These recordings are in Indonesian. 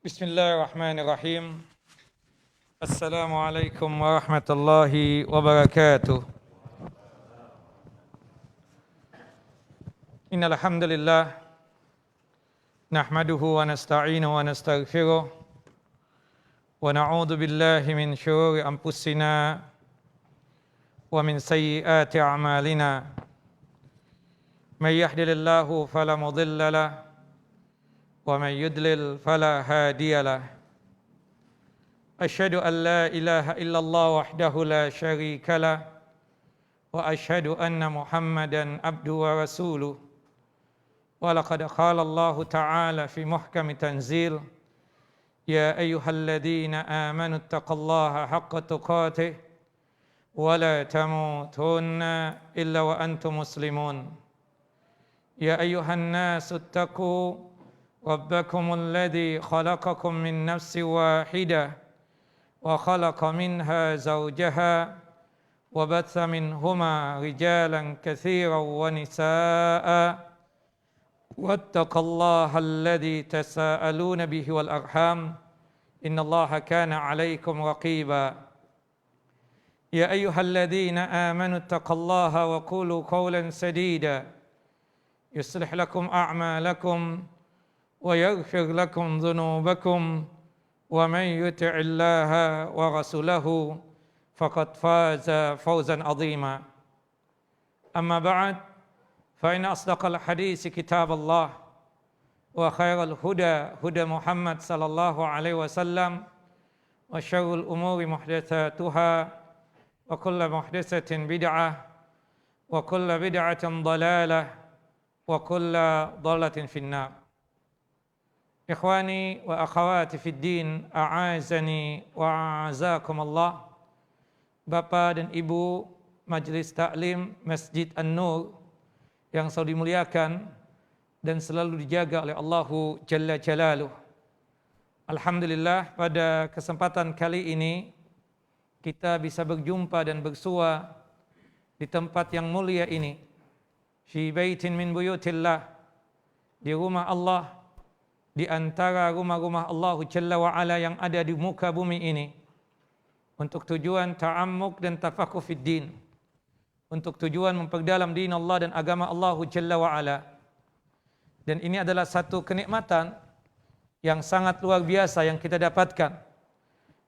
Bismillahirrahmanirrahim. Assalamualaikum warahmatullahi wabarakatuh. Innal hamdalillah nahmaduhu wa nasta'inuhu wa nastaghfiruh wa na'udzu billahi min shururi anfusina wa min sayyiati a'malina. May yahdihillahu fala mudilla lahu wa man yudlil fala hadiya lahu. Asyhadu an la ilaha illallah wahdahu la syarika lah wa asyhadu anna Muhammadan abduhu wa rasuluh. Wa laqad qala Allah ta'ala fi muhkami tanzil, ya ayyuhalladzina amanu taqullaha haqqa tuqatih wa la tamutunna illa wa antum muslimun. Ya ayyuhan nasu ittaqu ربكم الذي خلقكم من نفس واحدة وخلق منها زوجها وبث منهما رجالا كثيرا ونساء واتقوا الله الذي تساءلون به والأرحام إن الله كان عليكم رقيبا يا أيها الذين آمنوا اتقوا الله وقولوا قولا سديدا يصلح لكم أعمالكم ويغفر لكم ذنوبكم ومن يطع الله ورسوله فقد فاز فوزا عظيما. أما بعد فإن أصدق الحديث كتاب الله وخير الهدى هدى محمد صلى الله عليه وسلم وشر الأمور محدثاتها وكل محدثة بدعة وكل بدعة ضلالة وكل ضلالة في النار. Ikhwani wa akhawati fid din, a'azani wa a'azakumullah. Bapak dan Ibu Majelis Taklim Masjid An-Nur yang selalu dimuliakan dan selalu dijaga oleh Allahu Jalla Jalaluh. Alhamdulillah, pada kesempatan kali ini kita bisa berjumpa dan bersua di tempat yang mulia ini, fi baitin min buyutillah, di rumah Allah, di antara rumah-rumah Allah Jalla wa'ala yang ada di muka bumi ini, untuk tujuan ta'ammuk dan tafaqquh fid din, untuk tujuan memperdalam din Allah dan agama Allah Jalla wa'ala. Dan ini adalah satu kenikmatan yang sangat luar biasa yang kita dapatkan.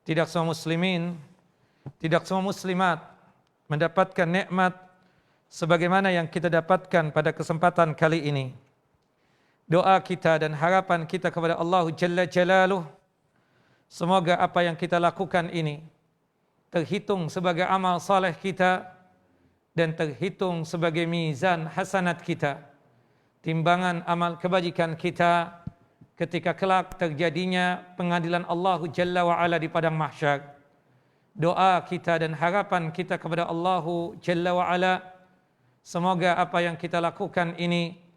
Tidak semua muslimin, tidak semua muslimat mendapatkan nikmat sebagaimana yang kita dapatkan pada kesempatan kali ini. Doa kita dan harapan kita kepada Allah Jalla Jalaluh, semoga apa yang kita lakukan ini terhitung sebagai amal saleh kita dan terhitung sebagai mizan hasanat kita, timbangan amal kebajikan kita ketika kelak terjadinya pengadilan Allah Jalla wa'ala di padang mahsyar. Doa kita dan harapan kita kepada Allah Jalla wa'ala, semoga apa yang kita lakukan ini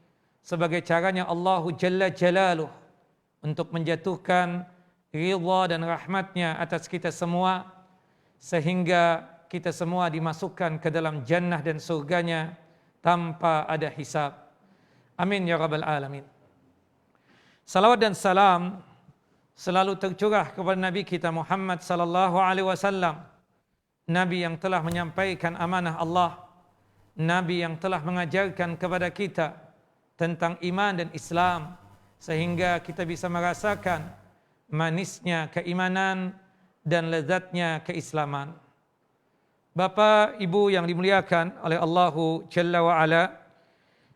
sebagai caranya Allah Jalla Jalaluh untuk menjatuhkan ridha dan rahmatnya atas kita semua, sehingga kita semua dimasukkan ke dalam jannah dan surganya tanpa ada hisab. Amin ya rabbal alamin. Salawat dan salam selalu tercurah kepada Nabi kita Muhammad sallallahu alaihi wasallam, Nabi yang telah menyampaikan amanah Allah, Nabi yang telah mengajarkan kepada kita tentang iman dan Islam, sehingga kita bisa merasakan manisnya keimanan dan lezatnya keislaman. Bapak, Ibu yang dimuliakan oleh Allahu Jalla wa'ala,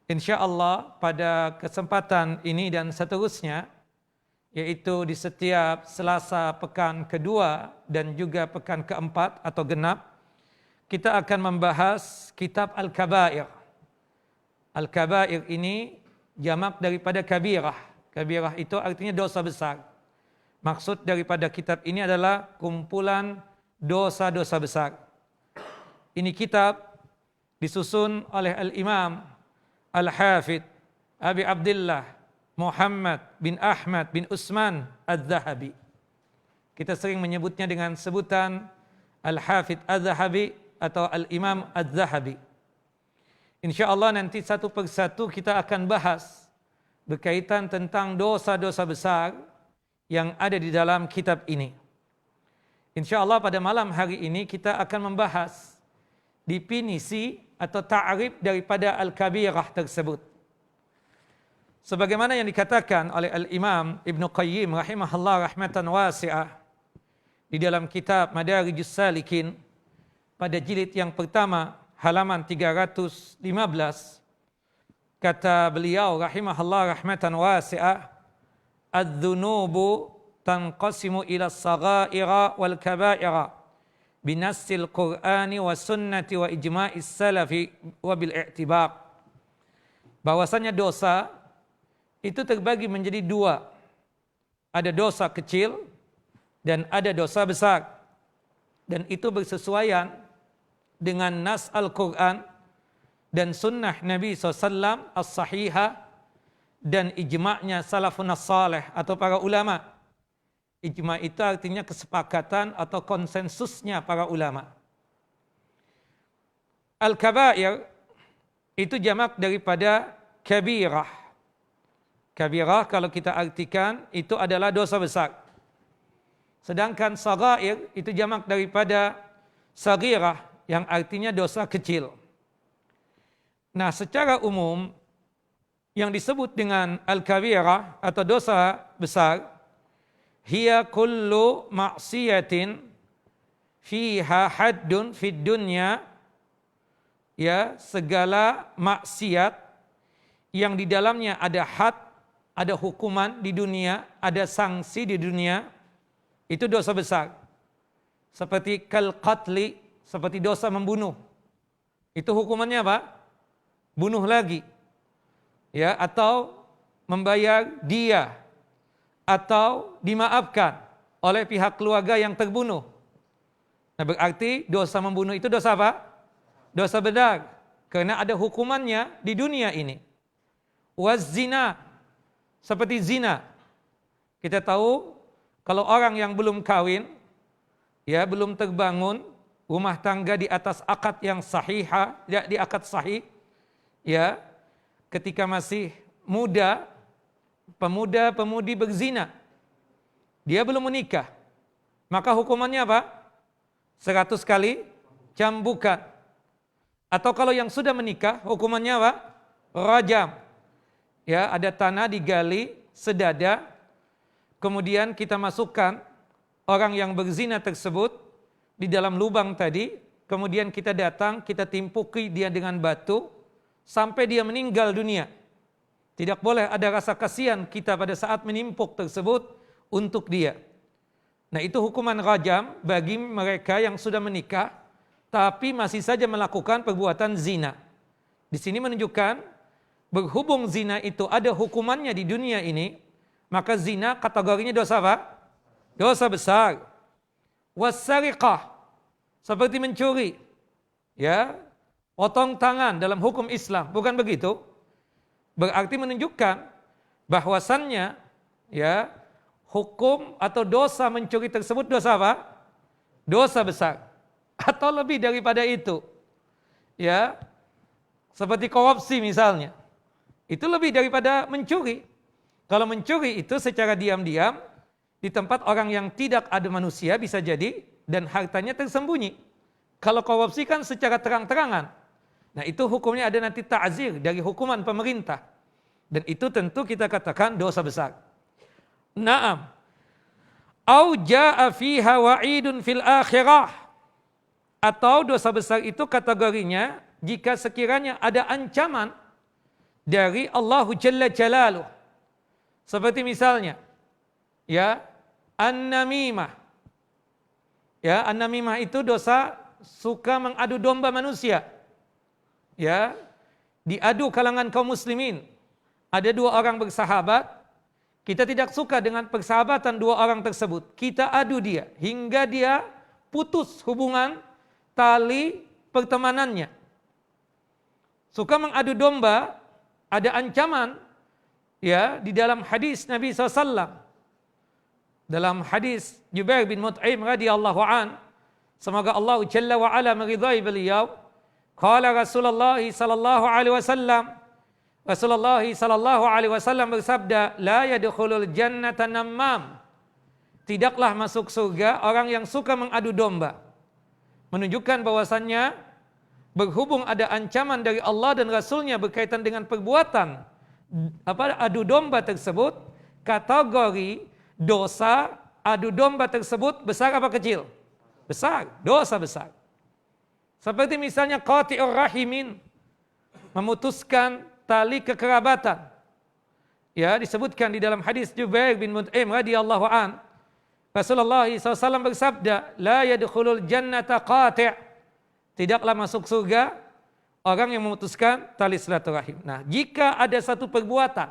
insyaallah pada kesempatan ini dan seterusnya, yaitu di setiap Selasa pekan kedua dan juga pekan keempat atau genap, kita akan membahas kitab Al-Kabair. Al-Kabair ini jamak daripada kabirah. Kabirah itu artinya dosa besar. Maksud daripada kitab ini adalah kumpulan dosa-dosa besar. Ini kitab disusun oleh Al-Imam Al-Hafidh Abi Abdullah Muhammad bin Ahmad bin Utsman Az-Zahabi. Kita sering menyebutnya dengan sebutan Al-Hafidh Az-Zahabi atau Al-Imam Az-Zahabi. InsyaAllah nanti satu persatu kita akan bahas berkaitan tentang dosa-dosa besar yang ada di dalam kitab ini. Insya Allah pada malam hari ini kita akan membahas definisi atau ta'rif daripada al-kabirah tersebut. Sebagaimana yang dikatakan oleh Al-Imam Ibn Qayyim rahimahullah rahmatan wasi'ah di dalam kitab Madarijus Salikin pada jilid yang pertama halaman 315, kata beliau rahimahullah rahmatan wasi'ah, adz-dzunubu tanqasimu ila as-saghaira wal kaba'ira binassil Qur'ani wa sunnati wa ijma'is salafi wa bil i'tibar. Bahwasanya dosa itu terbagi menjadi dua. Ada dosa kecil dan ada dosa besar. Dan itu bersesuaian dengan nas Al-Quran dan sunnah Nabi SAW as-sahihah dan ijma'nya salafun as-salih atau para ulama. Ijma' itu artinya kesepakatan atau konsensusnya para ulama. Al-kabair itu jamak daripada kabirah. Kabirah kalau kita artikan itu adalah dosa besar. Sedangkan saghair itu jamak daripada saghirah yang artinya dosa kecil. Nah, secara umum yang disebut dengan al-kabirah atau dosa besar, hiya kullu ma'siyatin fiha haddun fid dunya, ya, segala maksiat yang di dalamnya ada had, ada hukuman di dunia, ada sanksi di dunia, itu dosa besar. Seperti kal qatli, seperti dosa membunuh. Itu hukumannya apa? Bunuh lagi. Ya, atau membayar diah, atau dimaafkan oleh pihak keluarga yang terbunuh. Nah, berarti dosa membunuh itu dosa apa? Dosa besar. Karena ada hukumannya di dunia ini. Waz-zina, seperti zina. Kita tahu kalau orang yang belum kawin, ya, belum terbangun rumah tangga di atas akad yang sahihah, di akad sahih, ya, ketika masih muda, pemuda-pemudi berzina, dia belum menikah, maka hukumannya apa? 100 kali cambukan. Atau kalau yang sudah menikah, hukumannya apa? Rajam. Ya, ada tanah digali sedada, kemudian kita masukkan orang yang berzina tersebut di dalam lubang tadi, kemudian kita datang, kita timpuki dia dengan batu sampai dia meninggal dunia. Tidak boleh ada rasa kasihan kita pada saat menimpuk tersebut untuk dia. Nah, itu hukuman rajam bagi mereka yang sudah menikah tapi masih saja melakukan perbuatan zina. Di sini menunjukkan berhubung zina itu ada hukumannya di dunia ini, maka zina kategorinya dosa apa? Dosa besar. Was-sariqah, seperti mencuri. Ya, potong tangan dalam hukum Islam, bukan begitu? Berarti menunjukkan bahwasannya, ya, hukum atau dosa mencuri tersebut dosa apa? Dosa besar. Atau lebih daripada itu. Ya, seperti korupsi misalnya. Itu lebih daripada mencuri. Kalau mencuri itu secara diam-diam di tempat orang yang tidak ada manusia bisa jadi, dan hartanya tersembunyi. Kalau korupsi kan secara terang-terangan. Nah, itu hukumnya ada nanti ta'zir dari hukuman pemerintah. Dan itu tentu kita katakan dosa besar. Naam. Au jaa fiha wa'idun fil akhirah. Atau dosa besar itu kategorinya jika sekiranya ada ancaman dari Allah Jalla Jalaluh. Seperti misalnya, ya, an-namimah. Ya, an-namimah itu dosa suka mengadu domba manusia. Ya, diadu kalangan kaum muslimin. Ada dua orang bersahabat, kita tidak suka dengan persahabatan dua orang tersebut. Kita adu dia hingga dia putus hubungan tali pertemanannya. Suka mengadu domba, ada ancaman, ya, di dalam hadis Nabi SAW. Dalam hadis Jubair bin Mut'im radhiyallahu an, semoga Allah Jalla wa ala meridai beliau, qala Rasulullah sallallahu alaihi wasallam, Rasulullah sallallahu alaihi wasallam bersabda, la yadkhulul jannata namam tidaklah masuk surga orang yang suka mengadu domba. Menunjukkan bahwasannya berhubung ada ancaman dari Allah dan Rasulnya berkaitan dengan perbuatan adu domba tersebut, kategori dosa adu domba tersebut besar apa kecil? Besar, dosa besar. Seperti misalnya qati'ur rahimin, memutuskan tali kekerabatan. Ya, disebutkan di dalam hadis Jubair bin Mut'im radhiyallahu an, Rasulullah SAW bersabda, la yadkhulul jannata qati', tidaklah masuk surga orang yang memutuskan tali silaturahim. Nah, jika ada satu perbuatan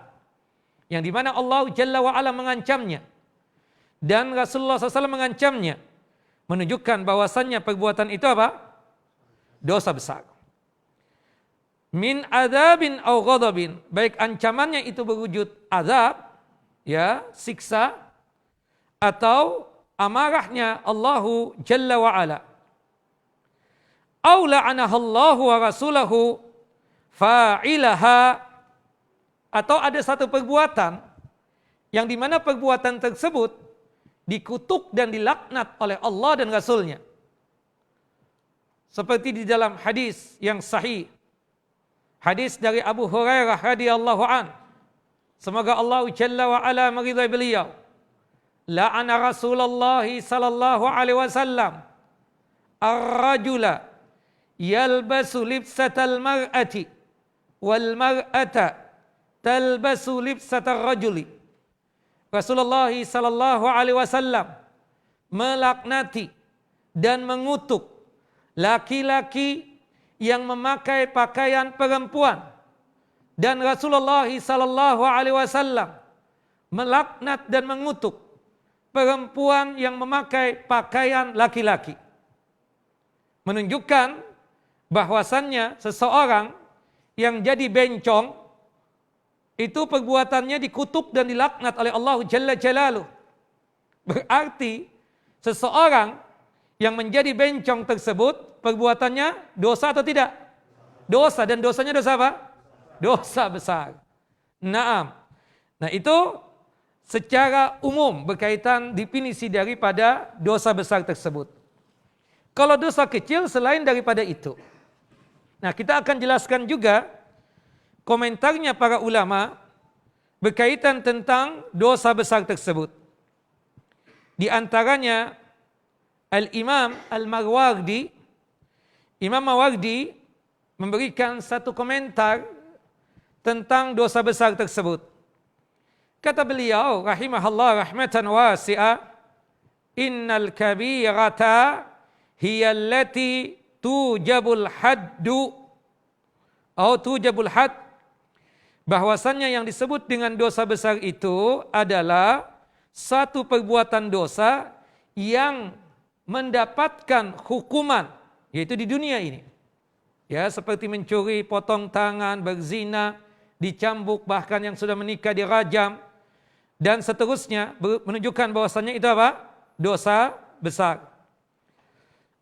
yang dimana Allah Jalla wa'ala mengancamnya dan Rasulullah SAW mengancamnya, menunjukkan bahwasannya perbuatan itu apa? Dosa besar. Min adzabin au ghadabin, baik ancamannya itu berwujud azab, ya, siksa, atau amarahnya Allahu Jalla wa Ala. Au la'anahallahu wa rasulahu fa'ilaha, atau ada satu perbuatan yang dimana perbuatan tersebut dikutuk dan dilaknat oleh Allah dan Rasulnya. Seperti di dalam hadis yang sahih, hadis dari Abu Hurairah radhiyallahu an, semoga Allah Jalla wa Ala meridai beliau, la'ana Rasulullah sallallahu alaihi wasallam ar-rajula yalbasu libsatal mar'ati wal mar'ata talbasu libsatar rajuli. Rasulullah sallallahu alaihi wasallam melaknati dan mengutuk laki-laki yang memakai pakaian perempuan, dan Rasulullah sallallahu alaihi wasallam melaknat dan mengutuk perempuan yang memakai pakaian laki-laki. Menunjukkan bahwasannya seseorang yang jadi bencong itu perbuatannya dikutuk dan dilaknat oleh Allah Jalla Jalaluh. Berarti seseorang yang menjadi bencong tersebut perbuatannya dosa atau tidak? Dosa, dan dosanya dosa apa? Dosa besar. Naam. Nah, itu secara umum berkaitan definisi daripada dosa besar tersebut. Kalau dosa kecil selain daripada itu. Nah, kita akan jelaskan juga komentarnya para ulama berkaitan tentang dosa besar tersebut. Di antaranya Al-Imam Al-Mawardi, Imam Mawardi memberikan satu komentar tentang dosa besar tersebut. Kata beliau rahimahullah rahmatan wasi'ah, innal kabirata hiya allati tujabul haddu atau tujabul had, bahwasannya yang disebut dengan dosa besar itu adalah satu perbuatan dosa yang mendapatkan hukuman, yaitu di dunia ini. Ya, seperti mencuri, potong tangan, berzina, dicambuk, bahkan yang sudah menikah dirajam, dan seterusnya, menunjukkan bahwasannya itu apa? Dosa besar.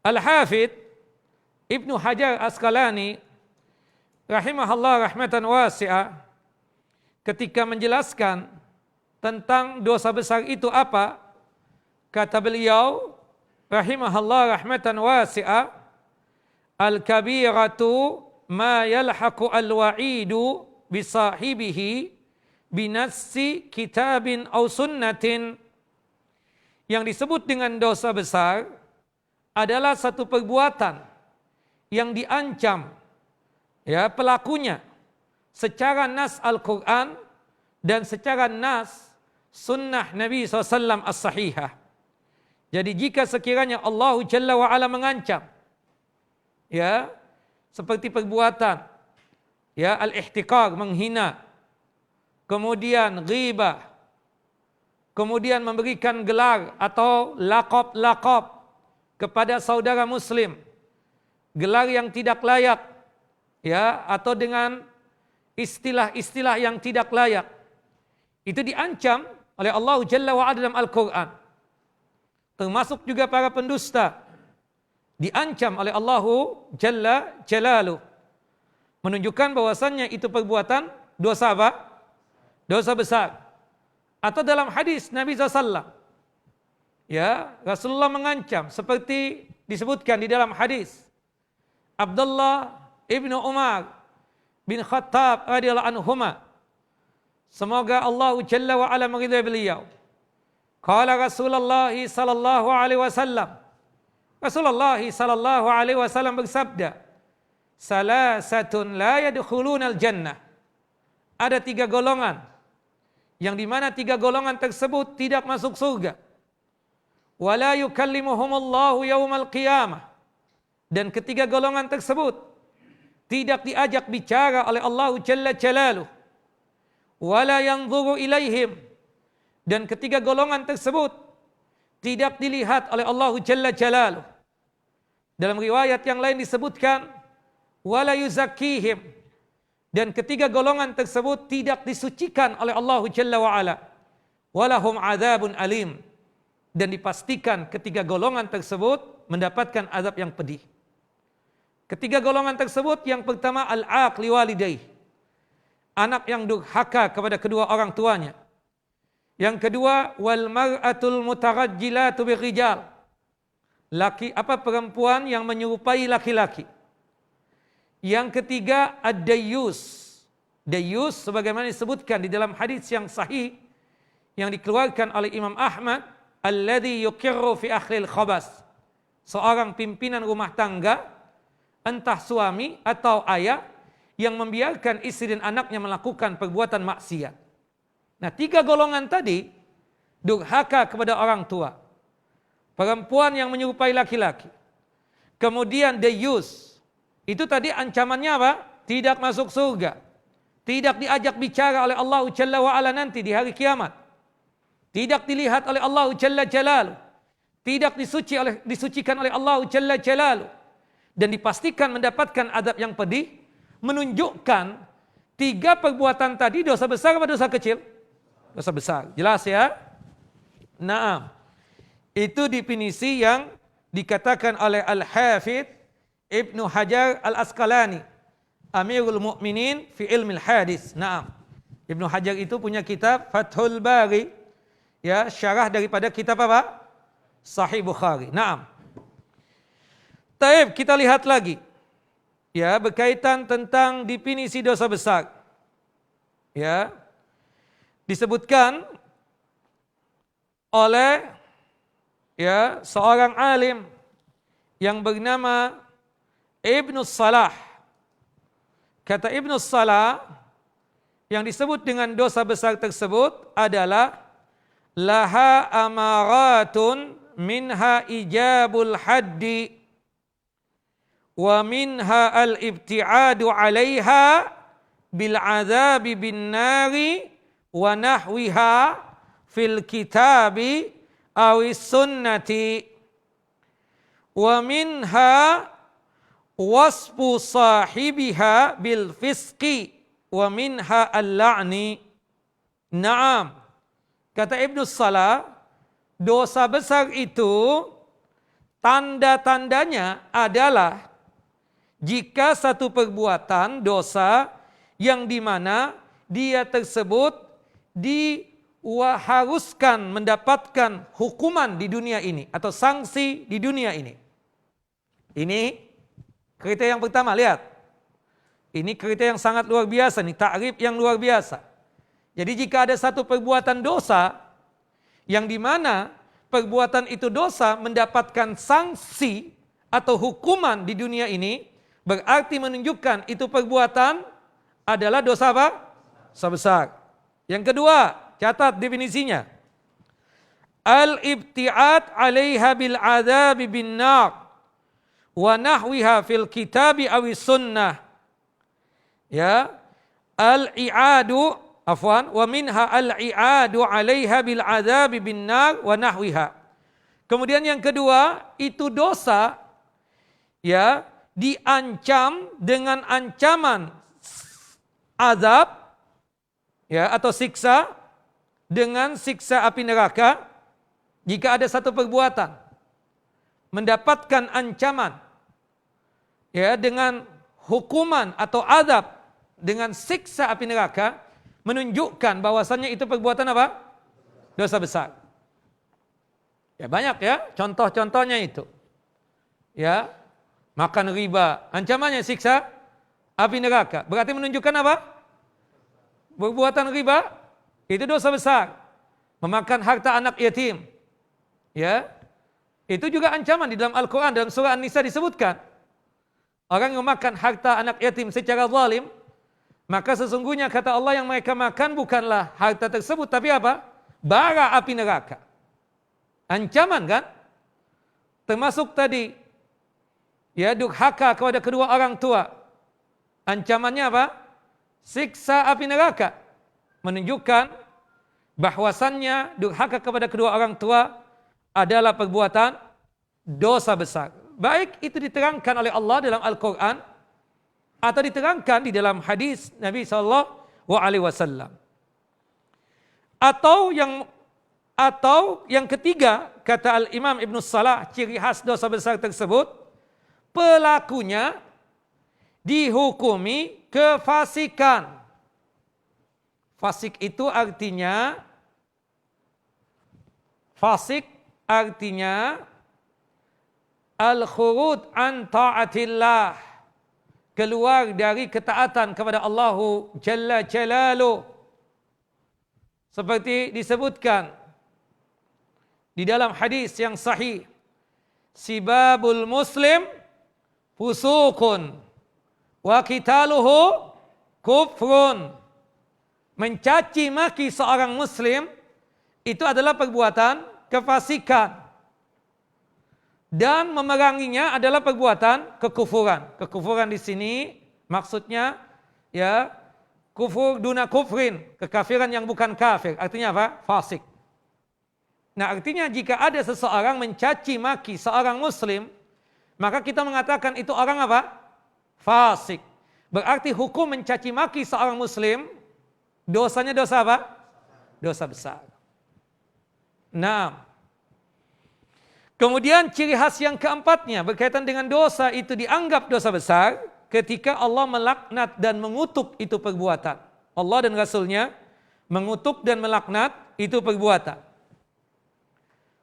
Al-Hafidh Ibnu Hajar Asqalani rahimahullah rahmatan wasi'ah, ketika menjelaskan tentang dosa besar itu apa, kata beliau rahimahullah rahmatan wasi'ah, al-kabiratu ma yalhaqu al-wa'idu bisahibihi binassi kitabin aw sunnatin. Yang disebut dengan dosa besar adalah satu perbuatan yang diancam, ya, pelakunya secara nas Al-Quran dan secara nas sunnah Nabi SAW as-sahihah. Jadi jika sekiranya Allah Jalla wa'ala mengancam, ya, seperti perbuatan, ya, al-ihtiqar, menghina, kemudian ghibah, kemudian memberikan gelar atau laqab-laqab kepada saudara muslim, gelar yang tidak layak, ya, atau dengan istilah-istilah yang tidak layak, itu diancam oleh Allah Jalla wa'ala dalam Al-Quran. Termasuk juga para pendusta diancam oleh Allah Jalla Jalaluh. Menunjukkan bahwasannya itu perbuatan dosa apa? Dosa besar. Atau dalam hadis Nabi SAW, Ya, Rasulullah mengancam seperti disebutkan di dalam hadis Abdullah ibnu Umar bin Khattab radhiyallahu anhuma. Semoga Allah Jalla wa ala meridai beliau. Qala Rasulullah sallallahu alaihi wasallam. Rasulullah sallallahu alaihi wasallam bersabda, "Salasatun la yadkhulunal jannah." Ada 3 golongan yang di mana 3 golongan tersebut tidak masuk surga. Wala yukallimuhumullahu yaumal qiyamah. Dan ketiga golongan tersebut tidak diajak bicara oleh Allah Jalla Jalaluh. Wala yanzuru ilaihim. Dan ketiga golongan tersebut tidak dilihat oleh Allah Jalla Jalaluh. Dalam riwayat yang lain disebutkan wala yuzakkihim. Dan ketiga golongan tersebut tidak disucikan oleh Allah Jalla wa ala. Walahum adzabun alim. Dan dipastikan ketiga golongan tersebut mendapatkan azab yang pedih. Ketiga golongan tersebut, yang pertama al-aq liwalidayh, anak yang durhaka kepada kedua orang tuanya. Yang kedua wal mar'atul mutarajjilatu birijal, perempuan yang menyerupai laki-laki. Yang ketiga ad-dayyus. Dayyus sebagaimana disebutkan di dalam hadis yang sahih yang dikeluarkan oleh Imam Ahmad, alladzi yuqirru fi akhlil khabas, seorang pimpinan rumah tangga, entah suami atau ayah, yang membiarkan istri dan anaknya melakukan perbuatan maksiat. Nah, 3 golongan tadi durhaka kepada orang tua, perempuan yang menyerupai laki-laki, kemudian dayyus, itu tadi ancamannya apa? Tidak masuk surga, tidak diajak bicara oleh Allah Jalla wa ala nanti di hari kiamat, tidak dilihat oleh Allah Jalla Jalaluh, tidak disucikan oleh Allah Jalla Jalaluh, dan dipastikan mendapatkan azab yang pedih. Menunjukkan 3 perbuatan tadi dosa besar atau dosa kecil? Dosa besar. Jelas ya? Naam. Itu definisi yang dikatakan oleh Al-Hafidh Ibnu Hajar Al-Asqalani, Amirul Mukminin fi ilmil hadis. Naam. Ibnu Hajar itu punya kitab Fathul Bari, ya, syarah daripada kitab apa? Sahih Bukhari. Naam. Taib, kita lihat lagi. Ya, berkaitan tentang definisi dosa besar. Ya. Disebutkan oleh seorang alim yang bernama Ibnu Salah. Kata Ibnu Salah, yang disebut dengan dosa besar tersebut adalah laha amaratun minha ijabul haddi wa minha al-ibti'adu 'alaiha bil 'adzabi bin nari wa nahwiha fil kitabi awis sunnati wa minha wasfu sahibiha bil fisqi wa minha al-la'ni. Naam. Kata Ibnu Salah, dosa besar itu tanda-tandanya adalah jika satu perbuatan dosa yang dimana dia tersebut diharuskan mendapatkan hukuman di dunia ini atau sanksi di dunia ini. Ini kriteria yang pertama, lihat. Ini kriteria yang sangat luar biasa nih, takrif yang luar biasa. Jadi jika ada satu perbuatan dosa yang dimana perbuatan itu dosa mendapatkan sanksi atau hukuman di dunia ini, berarti menunjukkan itu perbuatan adalah dosa apa? Dosa besar. Yang kedua, catat definisinya. Al-ibti'ad 'alaiha bil 'adzabi bin nar wa nahwiha fil kitabi awis sunnah. Ya, al-i'adu wa minha al-i'adu 'alaiha bil 'adzabi bin nar wa nahwiha. Kemudian yang kedua, itu dosa ya diancam dengan ancaman azab ya atau siksa dengan siksa api neraka jika ada satu perbuatan mendapatkan ancaman ya dengan hukuman atau azab dengan siksa api neraka, menunjukkan bahwasannya itu perbuatan apa? Dosa besar. Ya banyak ya, contoh-contohnya itu. Ya, makan riba, ancamannya siksa api neraka. Berarti menunjukkan apa? Perbuatan riba itu dosa besar. Memakan harta anak yatim. Ya. Itu juga ancaman di dalam Al-Qur'an, dalam surah An-Nisa disebutkan. Orang yang memakan harta anak yatim secara zalim, maka sesungguhnya kata Allah yang mereka makan bukanlah harta tersebut, tapi apa? Bara api neraka. Ancaman kan? Termasuk tadi, ya, durhaka kepada kedua orang tua. Ancamannya apa? Siksa api neraka. Menunjukkan bahwasannya durhaka kepada kedua orang tua adalah perbuatan dosa besar. Baik itu diterangkan oleh Allah dalam Al-Quran atau diterangkan di dalam hadis Nabi SAW. Atau yang ketiga, kata Al-Imam Ibn Salah, ciri khas dosa besar tersebut, pelakunya dihukumi kefasikan. Fasik itu artinya al-khurud an ta'atillah, keluar dari ketaatan kepada Allahu Jalla Jalaluh. Seperti disebutkan di dalam hadis yang sahih, sibabul muslim fusukun wa qitaluhu kufrun. Mencaci maki seorang muslim itu adalah perbuatan kefasikan. Dan memeranginya adalah perbuatan kekufuran. Kekufuran di sini maksudnya ya kufur duna kufrin, kekafiran yang bukan kafir. Artinya apa? Fasik. Nah, artinya jika ada seseorang mencaci maki seorang muslim, maka kita mengatakan itu orang apa? Fasik. Berarti hukum mencaci maki seorang muslim, dosanya dosa apa? Dosa besar. Nah, kemudian ciri khas yang keempatnya berkaitan dengan dosa itu dianggap dosa besar ketika Allah melaknat dan mengutuk itu perbuatan. Allah dan Rasulnya mengutuk dan melaknat itu perbuatan.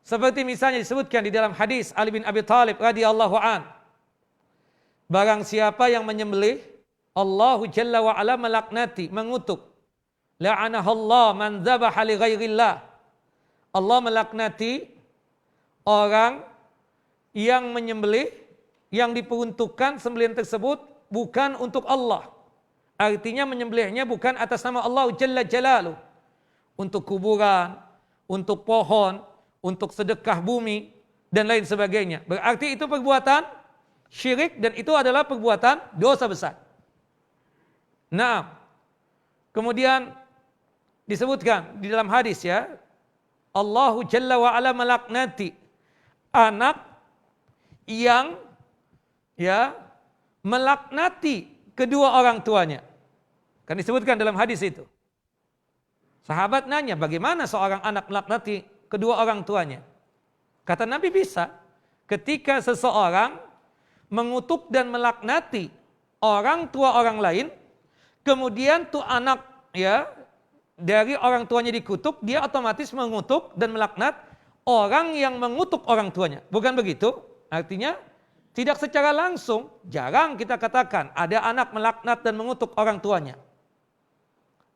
Seperti misalnya disebutkan di dalam hadis Ali bin Abi Thalib radhiyallahu an, barang siapa yang menyembelih, Allahu Jalla wa ala melaknati, mengutuk. La'anahallah man dzabaha li ghairillah. Allah melaknati orang yang menyembelih yang diperuntukkan sembelihan tersebut bukan untuk Allah. Artinya menyembelihnya bukan atas nama Allah Jalla Jalaluh. Untuk kuburan, untuk pohon, untuk sedekah bumi dan lain sebagainya. Berarti itu perbuatan syirik dan itu adalah perbuatan dosa besar. Nah, kemudian disebutkan di dalam hadis ya, Allahu Jalla wa ala melaknati anak yang ya melaknati kedua orang tuanya. Kan disebutkan dalam hadis itu. Sahabat nanya, bagaimana seorang anak melaknati kedua orang tuanya? Kata Nabi, bisa. Ketika seseorang mengutuk dan melaknati orang tua orang lain, kemudian tuh anak ya dari orang tuanya dikutuk, dia otomatis mengutuk dan melaknat orang yang mengutuk orang tuanya. Bukan begitu? Artinya tidak secara langsung, jarang kita katakan ada anak melaknat dan mengutuk orang tuanya.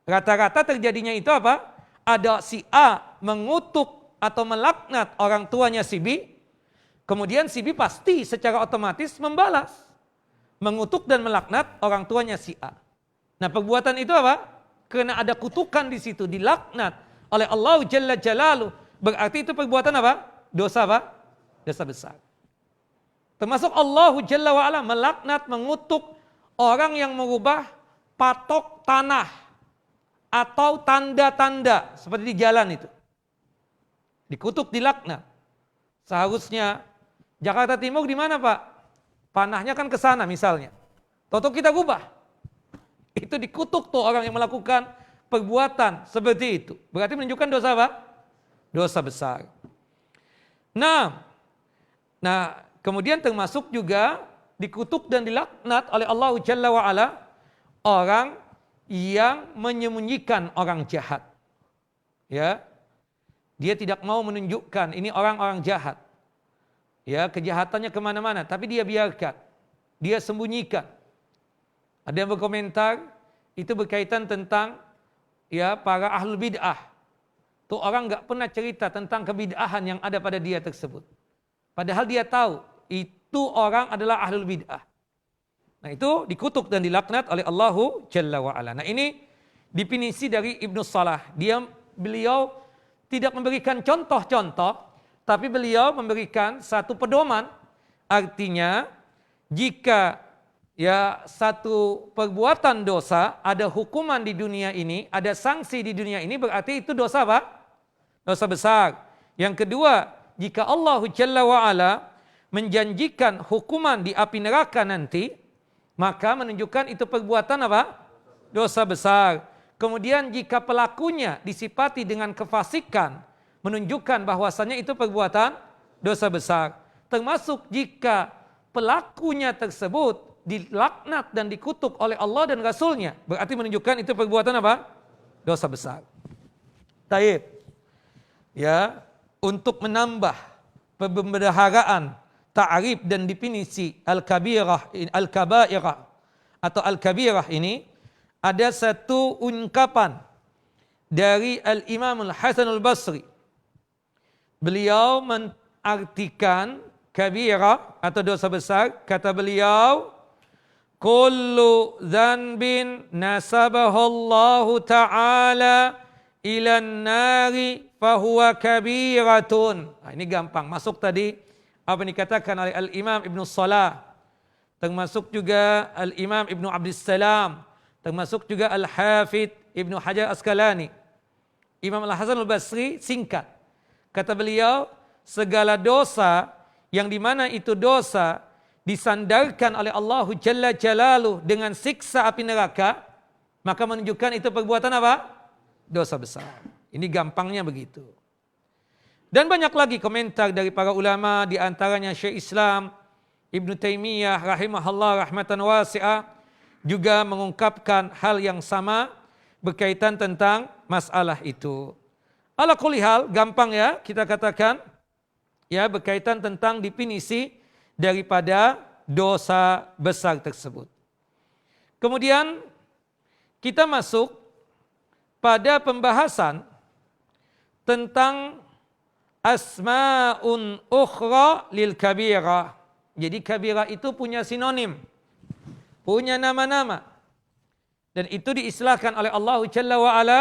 Rata-rata terjadinya itu apa? Ada si A mengutuk atau melaknat orang tuanya si B, kemudian si B pasti secara otomatis membalas, mengutuk dan melaknat orang tuanya si A. Nah, perbuatan itu apa? Karena ada kutukan di situ, dilaknat oleh Allah Jalla Jalaluh, berarti itu perbuatan apa? Dosa apa? Dosa besar. Termasuk Allah Jalla wa'ala melaknat, mengutuk orang yang merubah patok tanah atau tanda-tanda seperti di jalan itu. Dikutuk, dilaknat. Seharusnya Jakarta Timur di mana, Pak? Panahnya kan ke sana misalnya. Toto kita rubah. Itu dikutuk tuh orang yang melakukan perbuatan seperti itu. Berarti menunjukkan dosa apa? Dosa besar. Nah, kemudian termasuk juga dikutuk dan dilaknat oleh Allah Jalla wa'ala orang yang menyembunyikan orang jahat. Ya. Dia tidak mau menunjukkan ini orang-orang jahat. Ya, kejahatannya kemana-mana, tapi dia biarkan. Dia sembunyikan. Ada yang berkomentar, itu berkaitan tentang ya para ahlul bid'ah. Tuh orang nggak pernah cerita tentang kebid'ahan yang ada pada dia tersebut. Padahal dia tahu, itu orang adalah ahlul bid'ah. Nah itu dikutuk dan dilaknat oleh Allahu Jalla wa'ala. Nah ini definisi dari Ibnu Salah. Beliau tidak memberikan contoh-contoh, tapi beliau memberikan satu pedoman. Artinya jika ya satu perbuatan dosa ada hukuman di dunia ini, ada sanksi di dunia ini, berarti itu dosa apa? Dosa besar. Yang kedua, jika Allahu Jalla wa'ala menjanjikan hukuman di api neraka nanti, maka menunjukkan itu perbuatan apa? Dosa besar. Kemudian jika pelakunya disifati dengan kefasikan, menunjukkan bahwasannya itu perbuatan dosa besar. Termasuk jika pelakunya tersebut dilaknat dan dikutuk oleh Allah dan Rasulnya, berarti menunjukkan itu perbuatan apa? Dosa besar. Taib. Ya, untuk menambah pembendaharaan ta'rif dan definisi al-kabirah atau al-kabirah ini, ada satu ungkapan dari Al-Imam Al-Hasan Al-Basri. Beliau mengartikan kabirah atau dosa besar, kata beliau, kullu dhanbin nasabahu Allah Ta'ala ilan nari fahuwa kabiratun. Nah, ini gampang, masuk tadi apa yang dikatakan oleh Al-Imam Ibnu Salah, termasuk juga Al-Imam Ibnu Abdissalam, termasuk juga Al-Hafidh Ibnu Hajar Asqalani. Imam Al-Hasan Al-Basri singkat, kata beliau, segala dosa yang dimana itu dosa disandarkan oleh Allahu Jalla Jalaluh dengan siksa api neraka, maka menunjukkan itu perbuatan apa? Dosa besar. Ini gampangnya begitu. Dan banyak lagi komentar dari para ulama, di antaranya Syekh Islam Ibnu Taimiyah rahimahullah rahmatan wasi'ah juga mengungkapkan hal yang sama berkaitan tentang masalah itu. Ala kulli hal, gampang ya kita katakan ya, berkaitan tentang definisi daripada dosa besar tersebut. Kemudian kita masuk pada pembahasan tentang asma'un ukhra lil kabirah. Jadi kabirah itu punya sinonim, punya nama-nama. Dan itu diistilahkan oleh Allah Jalla wa'ala,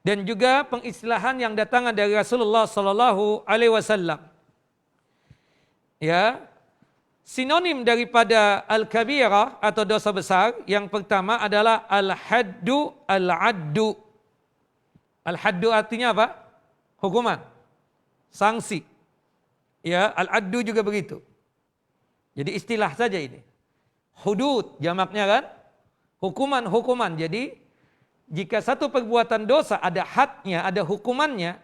dan juga pengistilahan yang datang dari Rasulullah sallallahu alaihi wasallam. Ya, sinonim daripada al-kabirah atau dosa besar yang pertama adalah al-haddu al-addu. Al-haddu artinya apa? Hukuman, sanksi. Ya, al-addu juga begitu. Jadi istilah saja ini. Hudud jamaknya kan? Hukuman-hukuman. Jadi jika satu perbuatan dosa ada hadnya, ada hukumannya,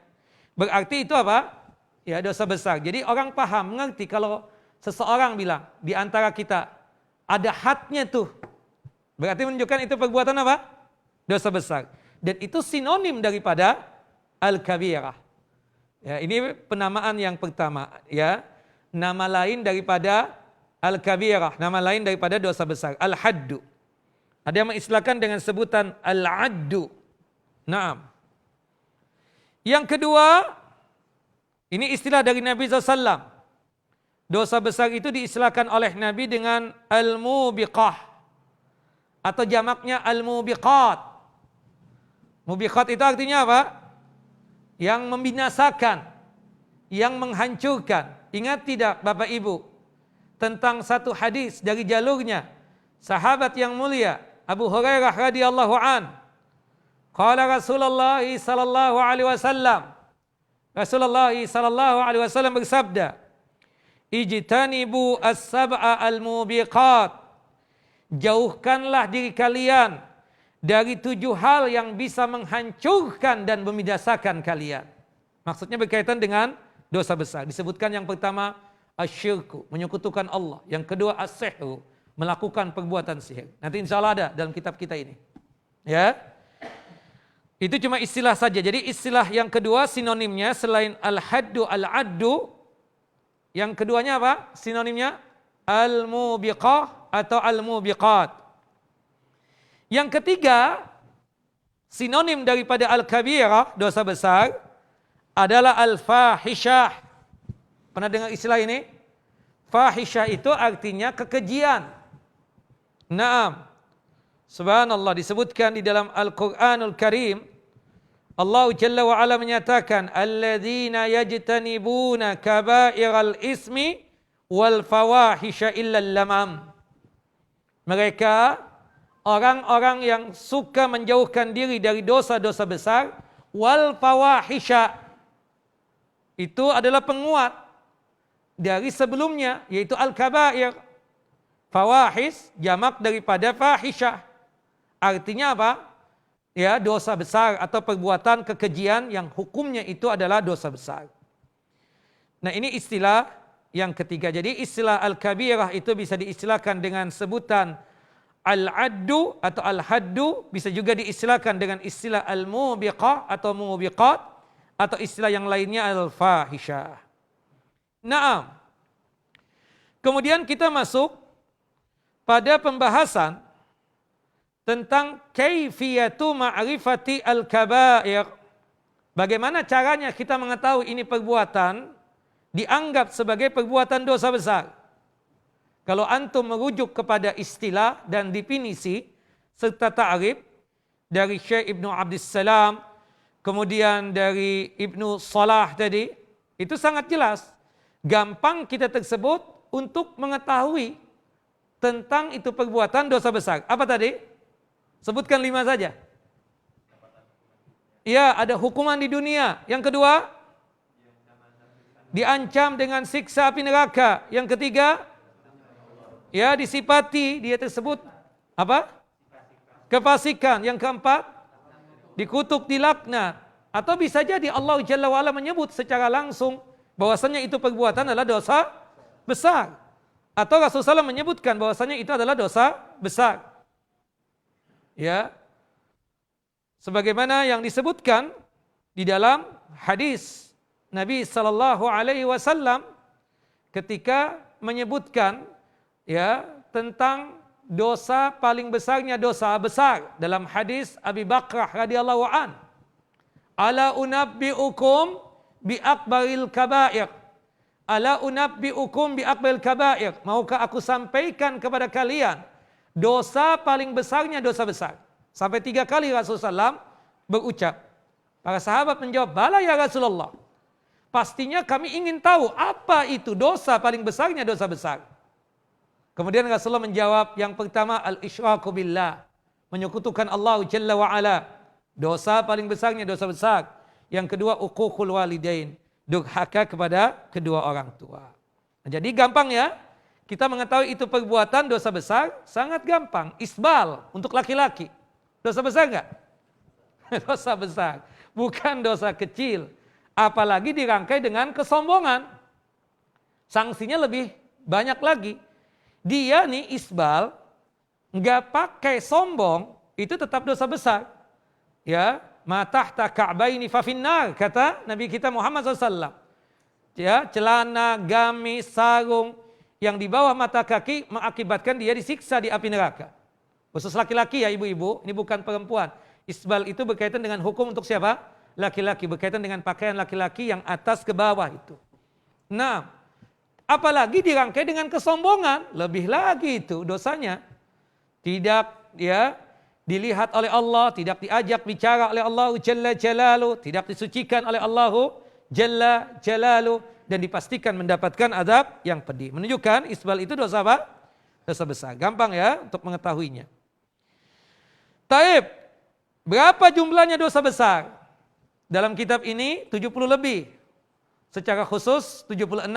berarti itu apa? Ya, dosa besar. Jadi orang paham, mengerti kalau seseorang bilang di antara kita ada hadnya tuh, berarti menunjukkan itu perbuatan apa? Dosa besar. Dan itu sinonim daripada al-kabirah. Ya, ini penamaan yang pertama, ya. Nama lain daripada al-kabirah, nama lain daripada dosa besar, al-haddu. Ada yang mengistilahkan dengan sebutan al-addu. Naam. Yang kedua, ini istilah dari Nabi SAW. Dosa besar itu diistilahkan oleh Nabi dengan al-mubiqah. Atau jamaknya al-mubiqat. Mubiqat itu artinya apa? Yang membinasakan, yang menghancurkan. Ingat tidak Bapak Ibu, tentang satu hadis dari jalurnya sahabat yang mulia Abu Hurairah radhiyallahu an. Qala Rasulullah sallallahu alaihi wasallam. Rasulullah sallallahu alaihi wasallam bersabda, "Ijtanibu as-sab'a al-mubiqat." Jauhkanlah diri kalian dari 7 hal yang bisa menghancurkan dan membinasakan kalian. Maksudnya berkaitan dengan dosa besar. Disebutkan yang pertama asyirku, menyekutukan Allah. Yang kedua as-sihru, melakukan perbuatan sihir. Nanti insya Allah ada dalam kitab kita ini. Ya. Itu cuma istilah saja. Jadi istilah yang kedua sinonimnya selain al-haddu, al-addu, yang keduanya apa? Sinonimnya al-mubiqah atau al-mubiqat. Yang ketiga, sinonim daripada al-kabirah, dosa besar, adalah al-fahishah. Pernah dengar istilah ini? Fahishah itu artinya kekejian. Naam. Subhanallah, disebutkan di dalam Al-Quranul Karim, Allah Jalla wa Ala menyatakan, alladzina yajtanibuna kaba'iral ismi wal fawahisha illal lamam. Mereka orang-orang yang suka menjauhkan diri dari dosa-dosa besar, wal fawahisha, itu adalah penguat dari sebelumnya, yaitu al-kabair. Fawahis jamak daripada fahisyah. Artinya apa? Ya, dosa besar atau perbuatan kekejian yang hukumnya itu adalah dosa besar. Nah, ini istilah yang ketiga. Jadi istilah al-kabirah itu bisa diistilahkan dengan sebutan al-addu atau al-haddu, bisa juga diistilahkan dengan istilah al-mubiqah atau mubiqat, atau istilah yang lainnya al-fahisyah. Naam. Kemudian kita masuk pada pembahasan tentang kaifiyatu ma'rifati al-kabair. Bagaimana caranya kita mengetahui ini perbuatan dianggap sebagai perbuatan dosa besar. Kalau antum merujuk kepada istilah dan definisi serta ta'rif dari Syekh Ibnu Abdissalam, kemudian dari Ibnu Salah tadi, itu sangat jelas. Gampang kita tersebut untuk mengetahui tentang itu perbuatan dosa besar. Apa tadi? Sebutkan 5 saja. Ya, ada hukuman di dunia. Yang kedua, diancam dengan siksa api neraka. Yang ketiga, ya, disifati dia tersebut apa? Kefasikan. Yang keempat, dikutuk, dilaknat. Atau bisa jadi Allah Jalla wa'ala menyebut secara langsung bahwasanya itu perbuatan adalah dosa besar. Atau Rasulullah SAW menyebutkan bahwasanya itu adalah dosa besar. Ya, sebagaimana yang disebutkan di dalam hadis Nabi Sallallahu Alaihi Wasallam ketika menyebutkan ya tentang dosa paling besarnya dosa besar dalam hadis Abi Bakrah radhiyallahu an, ala unabbiukum bi akbaril kabair, ala unabbiukum bi akbaril kabair, maukah aku sampaikan kepada kalian dosa paling besarnya dosa besar. Sampai 3 kali Rasulullah SAW berucap. Para sahabat menjawab, bala ya Rasulullah. Pastinya kami ingin tahu apa itu dosa paling besarnya dosa besar. Kemudian Rasulullah menjawab, yang pertama al-isyraku billah, menyekutukan Allah Jalla wa'ala. Dosa paling besarnya dosa besar. Yang kedua uququl walidain, durhaka kepada kedua orang tua. Nah, jadi gampang ya. Kita mengetahui itu perbuatan dosa besar, sangat gampang. Isbal untuk laki-laki. Dosa besar enggak? Dosa besar. Bukan dosa kecil. Apalagi dirangkai dengan kesombongan. Sanksinya lebih banyak lagi. Dia nih isbal, enggak pakai sombong, itu tetap dosa besar. Ya, ma tahta ka'baini fa finnar, kata Nabi kita Muhammad SAW. Ya, celana, gamis, sarung yang di bawah mata kaki mengakibatkan dia disiksa di api neraka. Khusus laki-laki ya ibu-ibu, ini bukan perempuan. Isbal itu berkaitan dengan hukum untuk siapa? Laki-laki, berkaitan dengan pakaian laki-laki yang atas ke bawah itu. Nah, apalagi dirangkai dengan kesombongan, lebih lagi itu dosanya. Tidak ya dilihat oleh Allah, tidak diajak bicara oleh Allah Jalla Jalaluh, tidak disucikan oleh Allah Jalla Jalaluh, dan dipastikan mendapatkan azab yang pedih. Menunjukkan isbal itu dosa apa? Dosa besar. Gampang ya untuk mengetahuinya. Taib, berapa jumlahnya dosa besar? Dalam kitab ini 70 lebih. Secara khusus 76.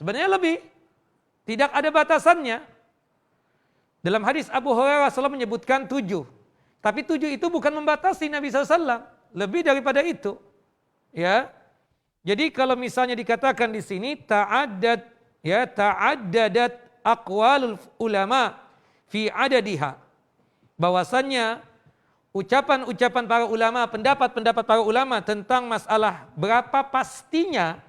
Sebenarnya lebih. Tidak ada batasannya. Dalam hadis Abu Hurairah SAW menyebutkan 7. Tapi 7 itu bukan membatasi Nabi SAW. Lebih daripada itu. Ya. Jadi kalau misalnya dikatakan di sini ta'addadat aqwalul ulama fi adadiha, bahwasannya ucapan-ucapan para ulama, pendapat-pendapat para ulama tentang masalah berapa pastinya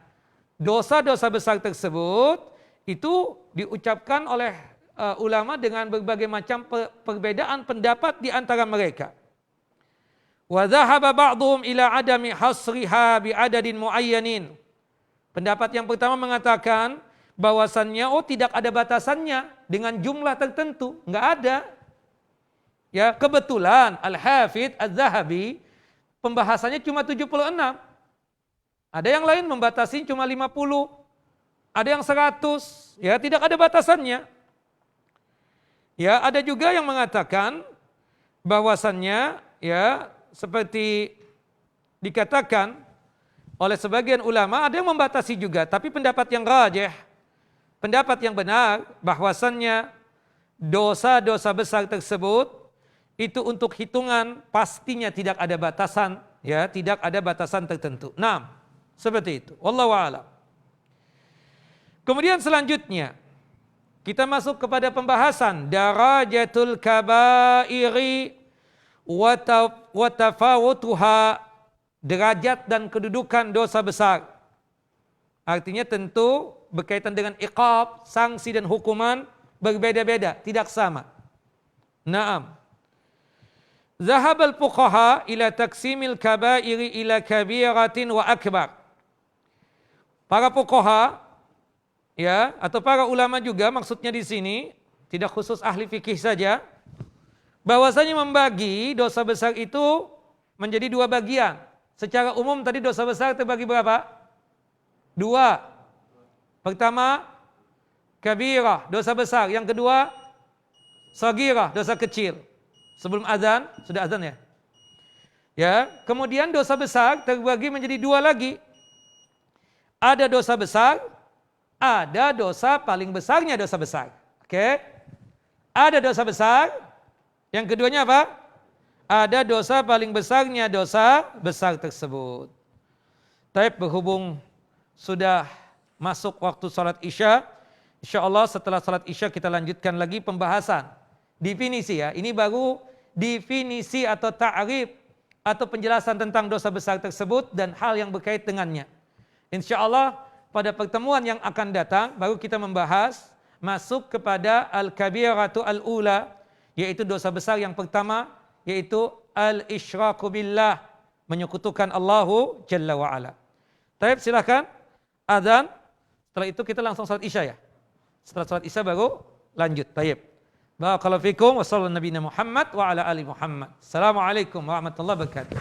dosa-dosa besar tersebut, itu diucapkan oleh ulama dengan berbagai macam perbedaan pendapat di antara mereka. Wa dhahaba ba'dhum ila adami hasriha bi adadin muayyanin. Pendapat yang pertama mengatakan bahwasannya tidak ada batasannya dengan jumlah tertentu, enggak ada. Ya, kebetulan Al-Hafidz Az-Zahabi pembahasannya cuma 76. Ada yang lain membatasi cuma 50. Ada yang 100, ya tidak ada batasannya. Ya, ada juga yang mengatakan bahwasannya ya seperti dikatakan oleh sebagian ulama, ada yang membatasi juga, tapi pendapat yang rajih, pendapat yang benar bahwasannya dosa-dosa besar tersebut itu untuk hitungan pastinya tidak ada batasan, ya, tidak ada batasan tertentu. Nah, seperti itu. Wallahu a'lam. Kemudian selanjutnya kita masuk kepada pembahasan darajatul kabairi wa tafawutuha, derajat dan kedudukan dosa besar. Artinya tentu berkaitan dengan iqab, sanksi dan hukuman berbeda-beda, tidak sama. Naam. Zahabal fuqaha ila taqsimil kabairi ila kabiratin wa akbar. Para fuqaha ya, atau para ulama juga maksudnya di sini tidak khusus ahli fikih saja, bahwasanya membagi dosa besar itu menjadi dua bagian. Secara umum tadi dosa besar terbagi berapa? Dua. Pertama, kabirah, dosa besar. Yang kedua, sagirah, dosa kecil. Sebelum azan, sudah azan ya? Ya, kemudian dosa besar terbagi menjadi dua lagi. Ada dosa besar, ada dosa paling besarnya dosa besar. Oke? Ada dosa besar, yang keduanya apa? Ada dosa paling besarnya dosa besar tersebut. Tapi berhubung sudah masuk waktu salat Isya, insyaallah setelah salat Isya kita lanjutkan lagi pembahasan definisi ya. Ini baru definisi atau ta'rif atau penjelasan tentang dosa besar tersebut dan hal yang berkait dengannya. Insyaallah pada pertemuan yang akan datang baru kita membahas masuk kepada al-kabiratu al-ula, yaitu dosa besar yang pertama, yaitu al-isyraku billah, menyekutukan Allahu Jalla wa'ala. Taib, silakan azan. Setelah itu kita langsung salat Isya ya. Setelah salat Isya baru lanjut. Taib. Barakallahu fikum wa sallallahu nabiyina Muhammad wa ala ali Muhammad. Assalamualaikum warahmatullahi wabarakatuh.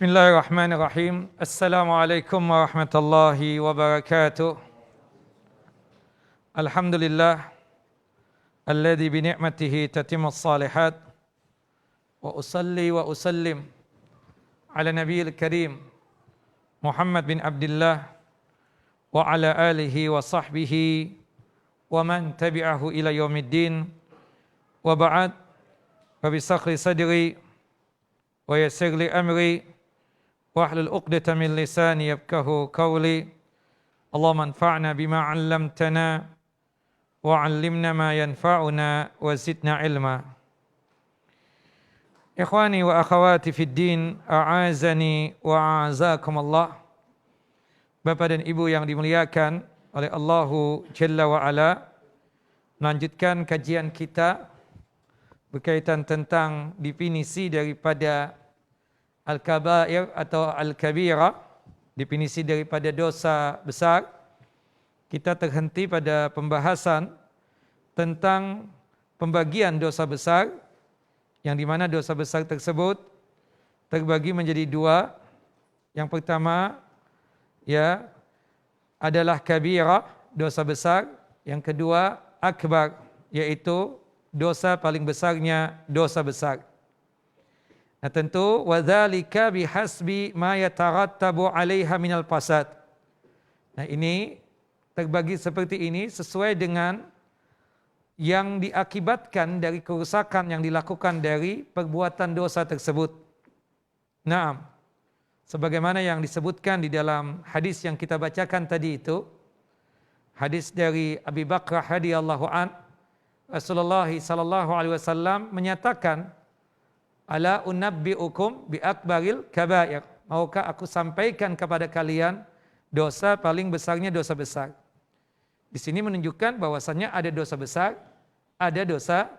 Bismillahirrahmanirrahim. Assalamualaikum warahmatullahi wabarakatuh. Alhamdulillah alladzi bi ni'matihi tatimmus shalihat wa usalli wa usallim ala nabiyil karim Muhammad bin Abdullah wa ala alihi wa sahbihi wa man tabi'ahu ila yaumiddin wa ba'd. Rabbi shrah li sadri wa yassir li amri wahlul 'uqdatam min lisani yafqahu qawli. Allahumma anfa'na bima 'allamtana wa 'allimna ma yanfa'una wa zidna ilma. Ikhwani wa akhawati fid din, a'azani wa a'azakum Allah. Bapak dan Ibu yang dimuliakan oleh Allahu Jalla wa Ala, melanjutkan kajian kita berkaitan tentang definisi daripada al-kabair atau al-kabira, definisi daripada dosa besar. Kita terhenti pada pembahasan tentang pembagian dosa besar, yang dimana dosa besar tersebut terbagi menjadi dua. Yang pertama adalah kabira, dosa besar. Yang kedua akbar, yaitu dosa paling besarnya dosa besar. Nah tentu wadzalika bihasbi ma yatarattabu 'alaiha minal fasad. Nah ini terbagi seperti ini sesuai dengan yang diakibatkan dari kerusakan yang dilakukan dari perbuatan dosa tersebut. Naam. Sebagaimana yang disebutkan di dalam hadis yang kita bacakan tadi itu, hadis dari Abi Bakrah radhiyallahu an, Rasulullah sallallahu alaihi wasallam menyatakan, ala unabbi'ukum bi akbaril kabair. Maukah aku sampaikan kepada kalian dosa paling besarnya dosa besar. Di sini menunjukkan bahwasannya ada dosa besar, ada dosa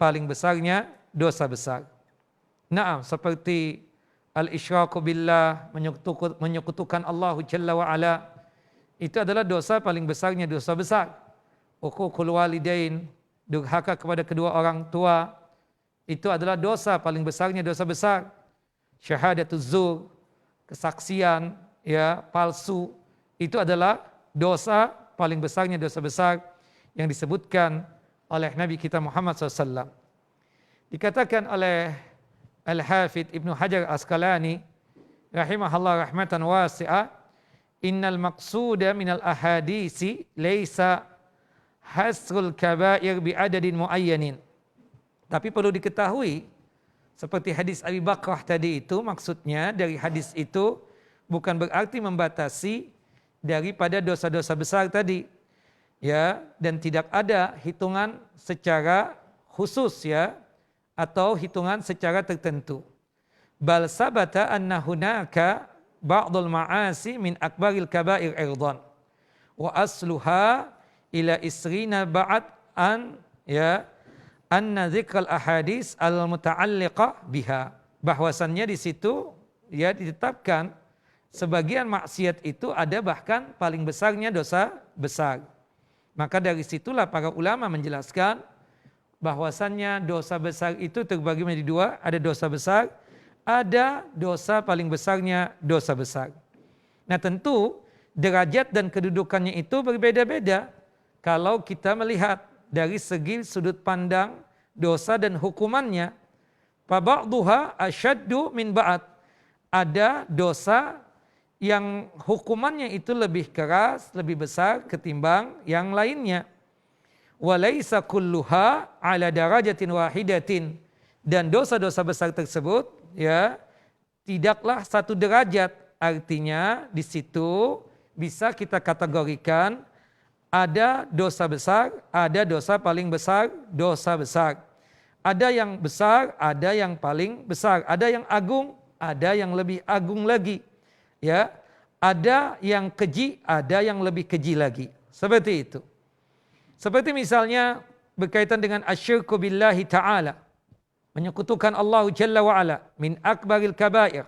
paling besarnya dosa besar. Naam, seperti al-isyraku billah, menyekutukan Allah Jalla wa Ala, itu adalah dosa paling besarnya dosa besar. Uququl walidain, durhaka kepada kedua orang tua, itu adalah dosa paling besarnya dosa besar. Syahadatuz zur, kesaksian palsu, itu adalah dosa paling besarnya dosa besar yang disebutkan oleh Nabi kita Muhammad SAW. Dikatakan oleh Al-Hafidh Ibnu Hajar Asqalani rahimahullah rahmatan wasi'ah, innal maqsuda minal ahadisi laisa hasrul kabair bi'adadin muayyanin. Tapi perlu diketahui, seperti hadis Abi Bakrah tadi itu, maksudnya dari hadis itu bukan berarti membatasi daripada dosa-dosa besar tadi. Dan tidak ada hitungan secara khusus atau hitungan secara tertentu. Bal sabata anna hunaka ba'dul ma'asi min akbaril kabair aidan. Wa asluha ila isrina ba'd an anna dzikral ahadits al-muta'alliqah biha. Bahwasannya di situ ditetapkan sebagian maksiat itu ada bahkan paling besarnya dosa besar. Maka dari situlah para ulama menjelaskan bahwasannya dosa besar itu terbagi menjadi dua, ada dosa besar, ada dosa paling besarnya dosa besar. Nah tentu derajat dan kedudukannya itu berbeda-beda kalau kita melihat dari segi sudut pandang dosa dan hukumannya. Fa ba'dhuha asyaddu min ba'd. Ada dosa yang hukumannya itu lebih keras, lebih besar ketimbang yang lainnya. Walaisa kulluha ala darajatin wahidatin. Dan dosa-dosa besar tersebut tidaklah satu derajat. Artinya di situ bisa kita kategorikan ada dosa besar, ada dosa paling besar, dosa besar. Ada yang besar, ada yang paling besar. Ada yang agung, ada yang lebih agung lagi. Ada yang keji, ada yang lebih keji lagi. Seperti itu. Seperti misalnya berkaitan dengan asyirku billahi ta'ala. Menyekutukan Allah Jalla wa'ala. Min akbaril kabair.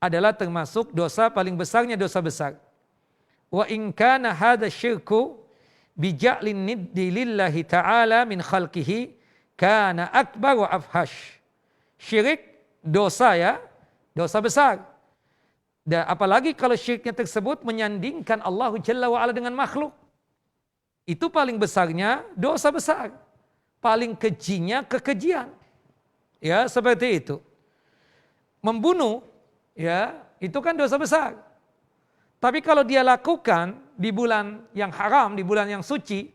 Adalah termasuk dosa paling besarnya dosa besar. Wa in kana hadha syirku bija'lin niddi lillahi ta'ala min khalqihi kana akbar wa afhash. Syirik dosa dosa besar. Dan apalagi kalau syiriknya tersebut menyandingkan Allah Jalla wa'ala dengan makhluk. Itu paling besarnya dosa besar. Paling kejinya kekejian. Ya, seperti itu. Membunuh, ya, itu kan dosa besar. Tapi kalau dia lakukan di bulan yang haram, di bulan yang suci,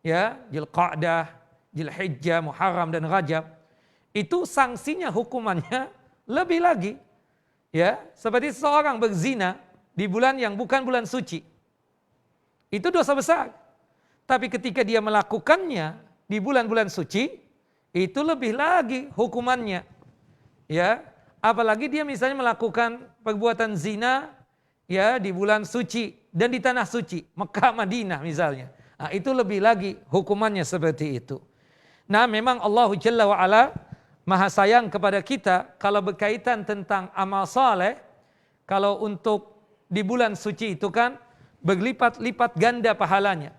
ya, Dzulqa'dah, Dzulhijjah, Muharram dan Rajab, itu sanksinya, hukumannya lebih lagi. Ya, seperti seseorang berzina di bulan yang bukan bulan suci. Itu dosa besar. Tapi ketika dia melakukannya di bulan-bulan suci, itu lebih lagi hukumannya. Ya, apalagi dia misalnya melakukan perbuatan zina ya di bulan suci dan di tanah suci, Mekah, Madinah misalnya. Nah, itu lebih lagi hukumannya seperti itu. Nah, memang Allah Jalla wa Ala Maha sayang kepada kita kalau berkaitan tentang amal saleh. Kalau untuk di bulan suci itu kan berlipat-lipat ganda pahalanya.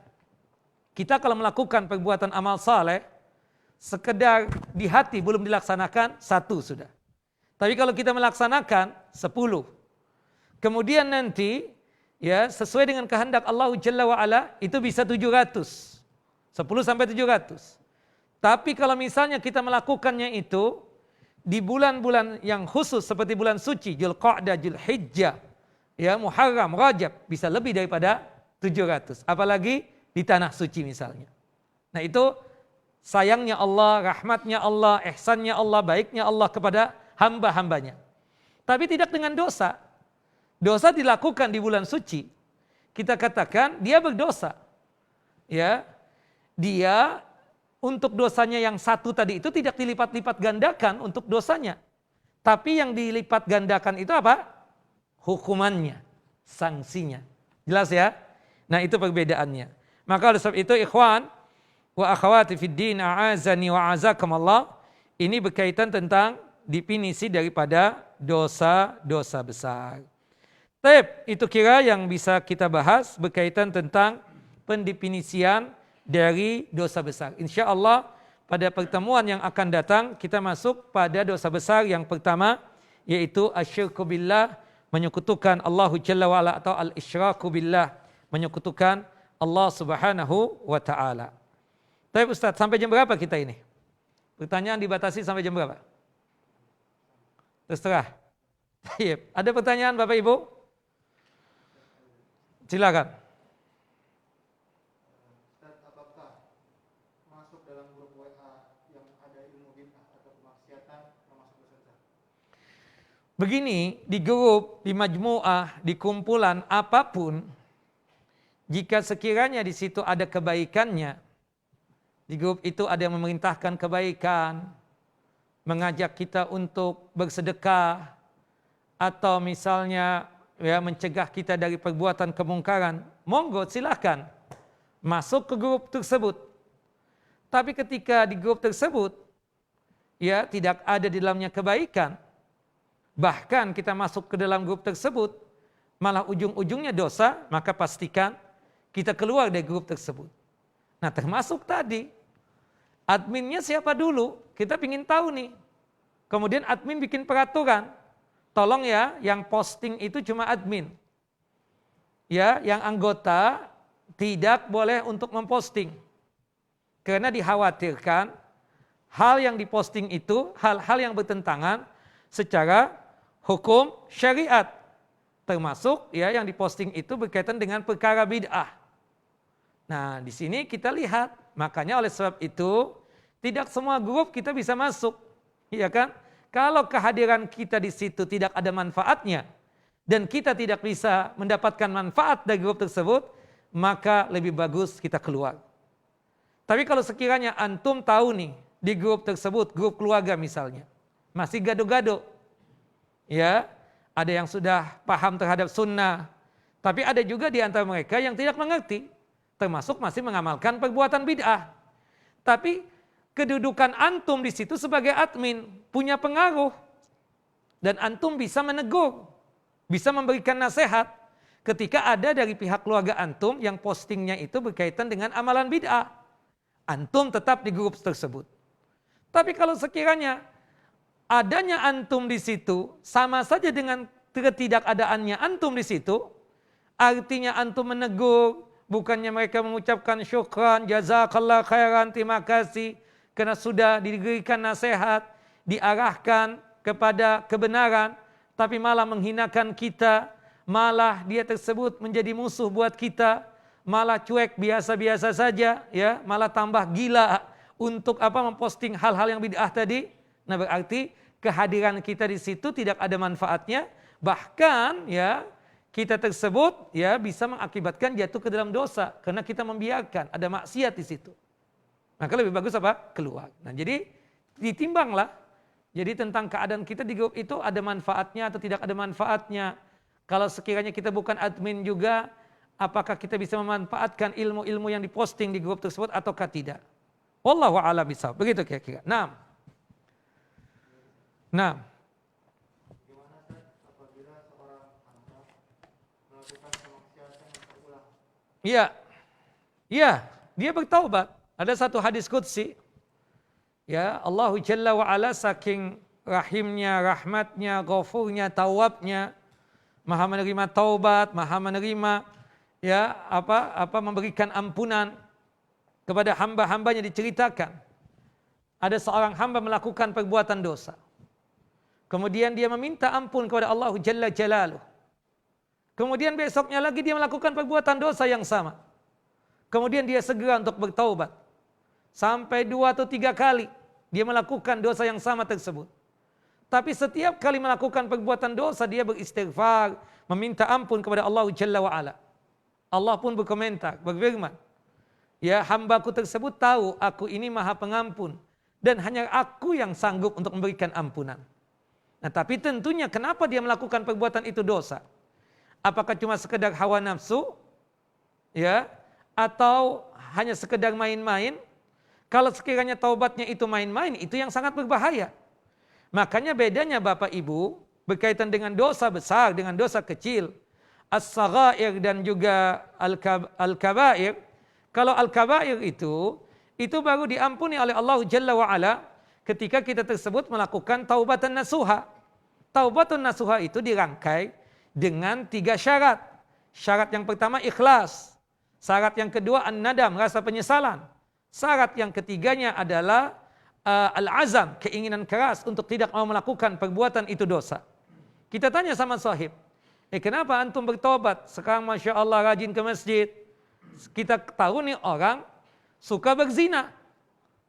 Kita kalau melakukan perbuatan amal saleh, sekedar di hati belum dilaksanakan, 1 sudah. Tapi kalau kita melaksanakan 10. Kemudian nanti ya sesuai dengan kehendak Allah Jalla wa Ala itu bisa 700. 10 sampai 700. Tapi kalau misalnya kita melakukannya itu di bulan-bulan yang khusus seperti bulan suci, Dzulqa'dah, Dzulhijjah, ya, Muharram, Rajab, bisa lebih daripada 700. Apalagi di tanah suci misalnya. Nah, itu sayangnya Allah, rahmatnya Allah, ihsannya Allah, baiknya Allah kepada hamba-hambanya. Tapi tidak dengan dosa. Dosa dilakukan di bulan suci. Kita katakan dia berdosa. Ya. Dia untuk dosanya yang 1 tadi itu tidak dilipat-lipat gandakan untuk dosanya. Tapi yang dilipat gandakan itu apa? Hukumannya, sanksinya. Jelas ya? Nah, itu perbedaannya. Maka oleh sebab itu ikhwan wa akhwati fid din a'azani wa azakumullah, ini berkaitan tentang definisi daripada dosa-dosa besar. Itu kira yang bisa kita bahas berkaitan tentang pendefinisian dari dosa besar. Insya Allah pada pertemuan yang akan datang kita masuk pada dosa besar yang pertama, yaitu asyirku billah, menyekutukan Allah Jalla wa'ala, atau al-isyraku billah, menyekutukan Allah Subhanahu wa ta'ala. Tapi Ustaz, sampai jam berapa kita ini? Pertanyaan dibatasi sampai jam berapa? Terserah. Ada pertanyaan Bapak Ibu? Silakan. Begini, di grup, di majmu'ah, di kumpulan apapun, jika sekiranya di situ ada kebaikannya, di grup itu ada yang memerintahkan kebaikan, mengajak kita untuk bersedekah, atau misalnya ya mencegah kita dari perbuatan kemungkaran, monggo silakan masuk ke grup tersebut. Tapi ketika di grup tersebut ya tidak ada di dalamnya kebaikan, bahkan kita masuk ke dalam grup tersebut malah ujung-ujungnya dosa, maka pastikan kita keluar dari grup tersebut. Nah, termasuk tadi adminnya siapa dulu, kita ingin tahu nih. Kemudian admin bikin peraturan, tolong ya yang posting itu cuma admin, ya, yang anggota tidak boleh untuk memposting, karena dikhawatirkan hal yang diposting itu hal-hal yang bertentangan secara hukum syariat, termasuk ya yang diposting itu berkaitan dengan perkara bid'ah. Nah, di sini kita lihat, makanya oleh sebab itu tidak semua grup kita bisa masuk, ya kan? Kalau kehadiran kita di situ tidak ada manfaatnya dan kita tidak bisa mendapatkan manfaat dari grup tersebut, maka lebih bagus kita keluar. Tapi kalau sekiranya antum tahu nih di grup tersebut, grup keluarga misalnya, masih gado-gado, ya, ada yang sudah paham terhadap sunnah, tapi ada juga di antara mereka yang tidak mengerti, termasuk masih mengamalkan perbuatan bid'ah. Tapi kedudukan antum di situ sebagai admin punya pengaruh, dan antum bisa menegur, bisa memberikan nasihat ketika ada dari pihak keluarga antum yang postingnya itu berkaitan dengan amalan bid'ah. Antum tetap di grup tersebut. Tapi kalau sekiranya adanya antum di situ sama saja dengan ketidakadaannya antum di situ, artinya antum menegur, bukannya mereka mengucapkan syukran, jazakallah khairan, terima kasih, karena sudah diberikan nasihat, diarahkan kepada kebenaran, tapi malah menghinakan kita, malah dia tersebut menjadi musuh buat kita, malah cuek biasa-biasa saja, ya, malah tambah gila untuk memposting hal-hal yang bid'ah tadi. Nah, berarti kehadiran kita di situ tidak ada manfaatnya, bahkan ya kita tersebut ya bisa mengakibatkan jatuh ke dalam dosa karena kita membiarkan ada maksiat di situ. Maka lebih bagus keluar. Nah, jadi ditimbanglah. Jadi tentang keadaan kita di grup itu ada manfaatnya atau tidak ada manfaatnya. Kalau sekiranya kita bukan admin juga, apakah kita bisa memanfaatkan ilmu-ilmu yang diposting di grup tersebut ataukah tidak? Wallahu a'lam bishawab. Begitu kira-kira. Nah. Bagaimana apabila seorang hamba melakukan kemaksiatan yang berulang? Iya, dia bertaubat. Ada satu hadis qudsi. Ya, Allah Jalla wa Ala saking rahimnya, rahmatnya, ghafurnya, tawabnya, Maha menerima taubat, Maha menerima ya memberikan ampunan kepada hamba-hambanya. Diceritakan ada seorang hamba melakukan perbuatan dosa. Kemudian dia meminta ampun kepada Allah Jalla Jalaluh. Kemudian besoknya lagi dia melakukan perbuatan dosa yang sama. Kemudian dia segera untuk bertaubat. Sampai 2 atau 3 kali dia melakukan dosa yang sama tersebut. Tapi setiap kali melakukan perbuatan dosa dia beristighfar, meminta ampun kepada Allah Jalla wa Ala. Allah pun berkomentar, berfirman, ya, hambaku tersebut tahu aku ini Maha Pengampun dan hanya aku yang sanggup untuk memberikan ampunan. Nah, tapi tentunya kenapa dia melakukan perbuatan itu dosa? Apakah cuma sekedar hawa nafsu? Ya, atau hanya sekedar main-main? Kalau sekiranya taubatnya itu main-main, itu yang sangat berbahaya. Makanya bedanya Bapak Ibu berkaitan dengan dosa besar dengan dosa kecil, as-saghair dan juga al-kabair. Kalau al-kabair itu baru diampuni oleh Allah Jalla wa Ala ketika kita tersebut melakukan taubatan nasuha. Taubatun nasuha itu dirangkai dengan 3 syarat. Syarat yang pertama ikhlas. Syarat yang kedua an-nadam, rasa penyesalan. Syarat yang ketiganya adalah al-azam, keinginan keras untuk tidak mau melakukan perbuatan itu dosa. Kita tanya sama sahib, kenapa antum bertobat? Sekarang Masya Allah rajin ke masjid. Kita tahu nih orang suka berzina.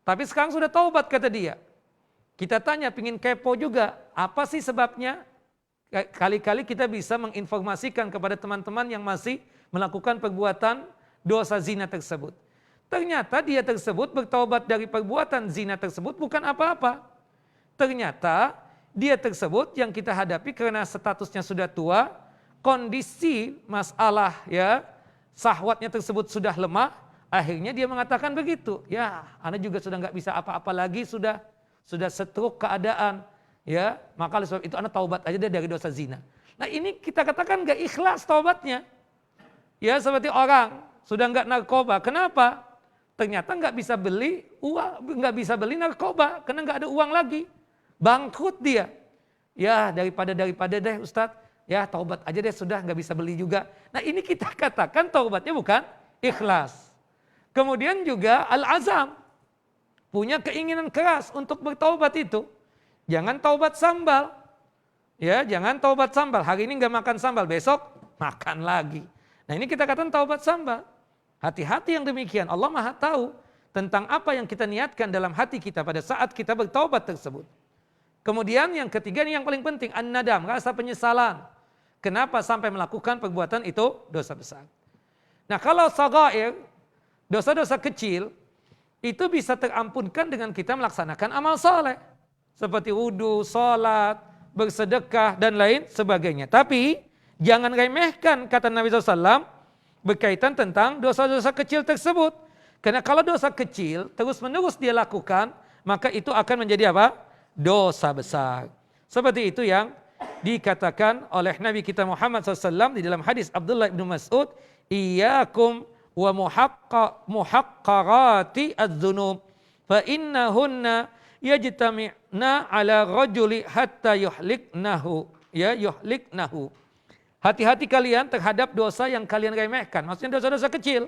Tapi sekarang sudah taubat kata dia. Kita tanya, pingin kepo juga, apa sih sebabnya? Kali-kali kita bisa menginformasikan kepada teman-teman yang masih melakukan perbuatan dosa zina tersebut. Ternyata dia tersebut bertaubat dari perbuatan zina tersebut bukan apa-apa. Ternyata dia tersebut yang kita hadapi karena statusnya sudah tua, kondisi masalah ya syahwatnya tersebut sudah lemah, akhirnya dia mengatakan begitu. Ya, ana juga sudah nggak bisa apa-apa lagi, sudah setruk keadaan. Ya, maka oleh sebab itu ana taubat aja deh dari dosa zina. Nah, ini kita katakan nggak ikhlas taubatnya. Ya, seperti orang sudah nggak narkoba. Kenapa? Ternyata nggak bisa beli uang, nggak bisa beli narkoba karena nggak ada uang lagi, bangkrut dia. Ya daripada deh Ustadz, ya taubat aja deh sudah nggak bisa beli juga. Nah ini kita katakan taubatnya bukan ikhlas. Kemudian juga al-azam, punya keinginan keras untuk bertaubat itu. Jangan taubat sambal, ya jangan taubat sambal. Hari ini nggak makan sambal, besok makan lagi. Nah ini kita katakan taubat sambal. Hati-hati yang demikian, Allah Maha tahu tentang apa yang kita niatkan dalam hati kita pada saat kita bertaubat tersebut. Kemudian yang ketiga ini yang paling penting, an-nadam, rasa penyesalan. Kenapa sampai melakukan perbuatan itu dosa besar. Nah kalau saghair, dosa-dosa kecil, itu bisa terampunkan dengan kita melaksanakan amal soleh. Seperti wudu, sholat, bersedekah, dan lain sebagainya. Tapi jangan remehkan kata Nabi SAW, berkaitan tentang dosa-dosa kecil tersebut. Karena kalau dosa kecil terus-menerus dia lakukan, maka itu akan menjadi apa? Dosa besar. Seperti itu yang dikatakan oleh Nabi kita Muhammad SAW di dalam hadis Abdullah bin Mas'ud, iyyakum wa muhaqqarati adz-dzunub fa innahunna yajtami'na ala rajuli hatta yuhliknahu. ya yuhliknahu. Hati-hati kalian terhadap dosa yang kalian remehkan. Maksudnya dosa-dosa kecil.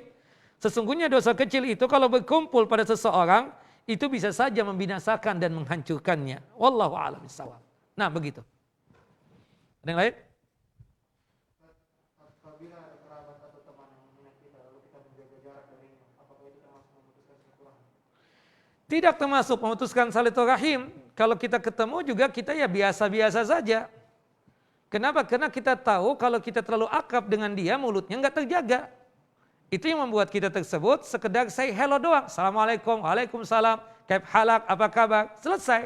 Sesungguhnya dosa kecil itu kalau berkumpul pada seseorang, itu bisa saja membinasakan dan menghancurkannya. Wallahu a'lam bishawab. Nah, begitu. Ada yang lain? Apabila ada kerabat atau teman yang menghina kita, lalu kita menjaga jarak darinya, apakah itu termasuk memutuskan silaturahmi? Tidak termasuk memutuskan silaturahim. Kalau kita ketemu juga kita ya biasa-biasa saja. Kenapa? Karena kita tahu kalau kita terlalu akrab dengan dia, mulutnya nggak terjaga. Itu yang membuat kita tersebut sekedar say hello doang. Assalamualaikum, waalaikumsalam, kayak halak, apa kabar, selesai.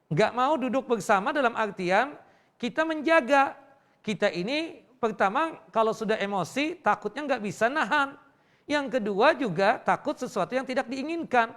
Nggak mau duduk bersama dalam artian kita menjaga. Kita ini pertama kalau sudah emosi takutnya nggak bisa nahan. Yang kedua juga takut sesuatu yang tidak diinginkan.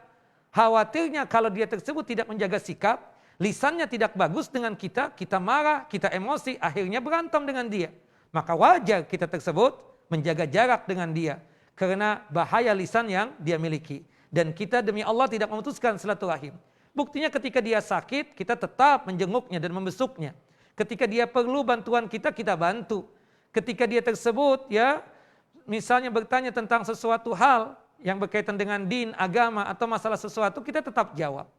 Khawatirnya kalau dia tersebut tidak menjaga sikap, lisannya tidak bagus dengan kita marah, kita emosi, akhirnya berantem dengan dia. Maka wajar kita tersebut menjaga jarak dengan dia. Karena bahaya lisan yang dia miliki. Dan kita demi Allah tidak memutuskan silaturahim. Buktinya ketika dia sakit, kita tetap menjenguknya dan membesuknya. Ketika dia perlu bantuan kita bantu. Ketika dia tersebut ya misalnya bertanya tentang sesuatu hal yang berkaitan dengan din, agama atau masalah sesuatu, kita tetap jawab.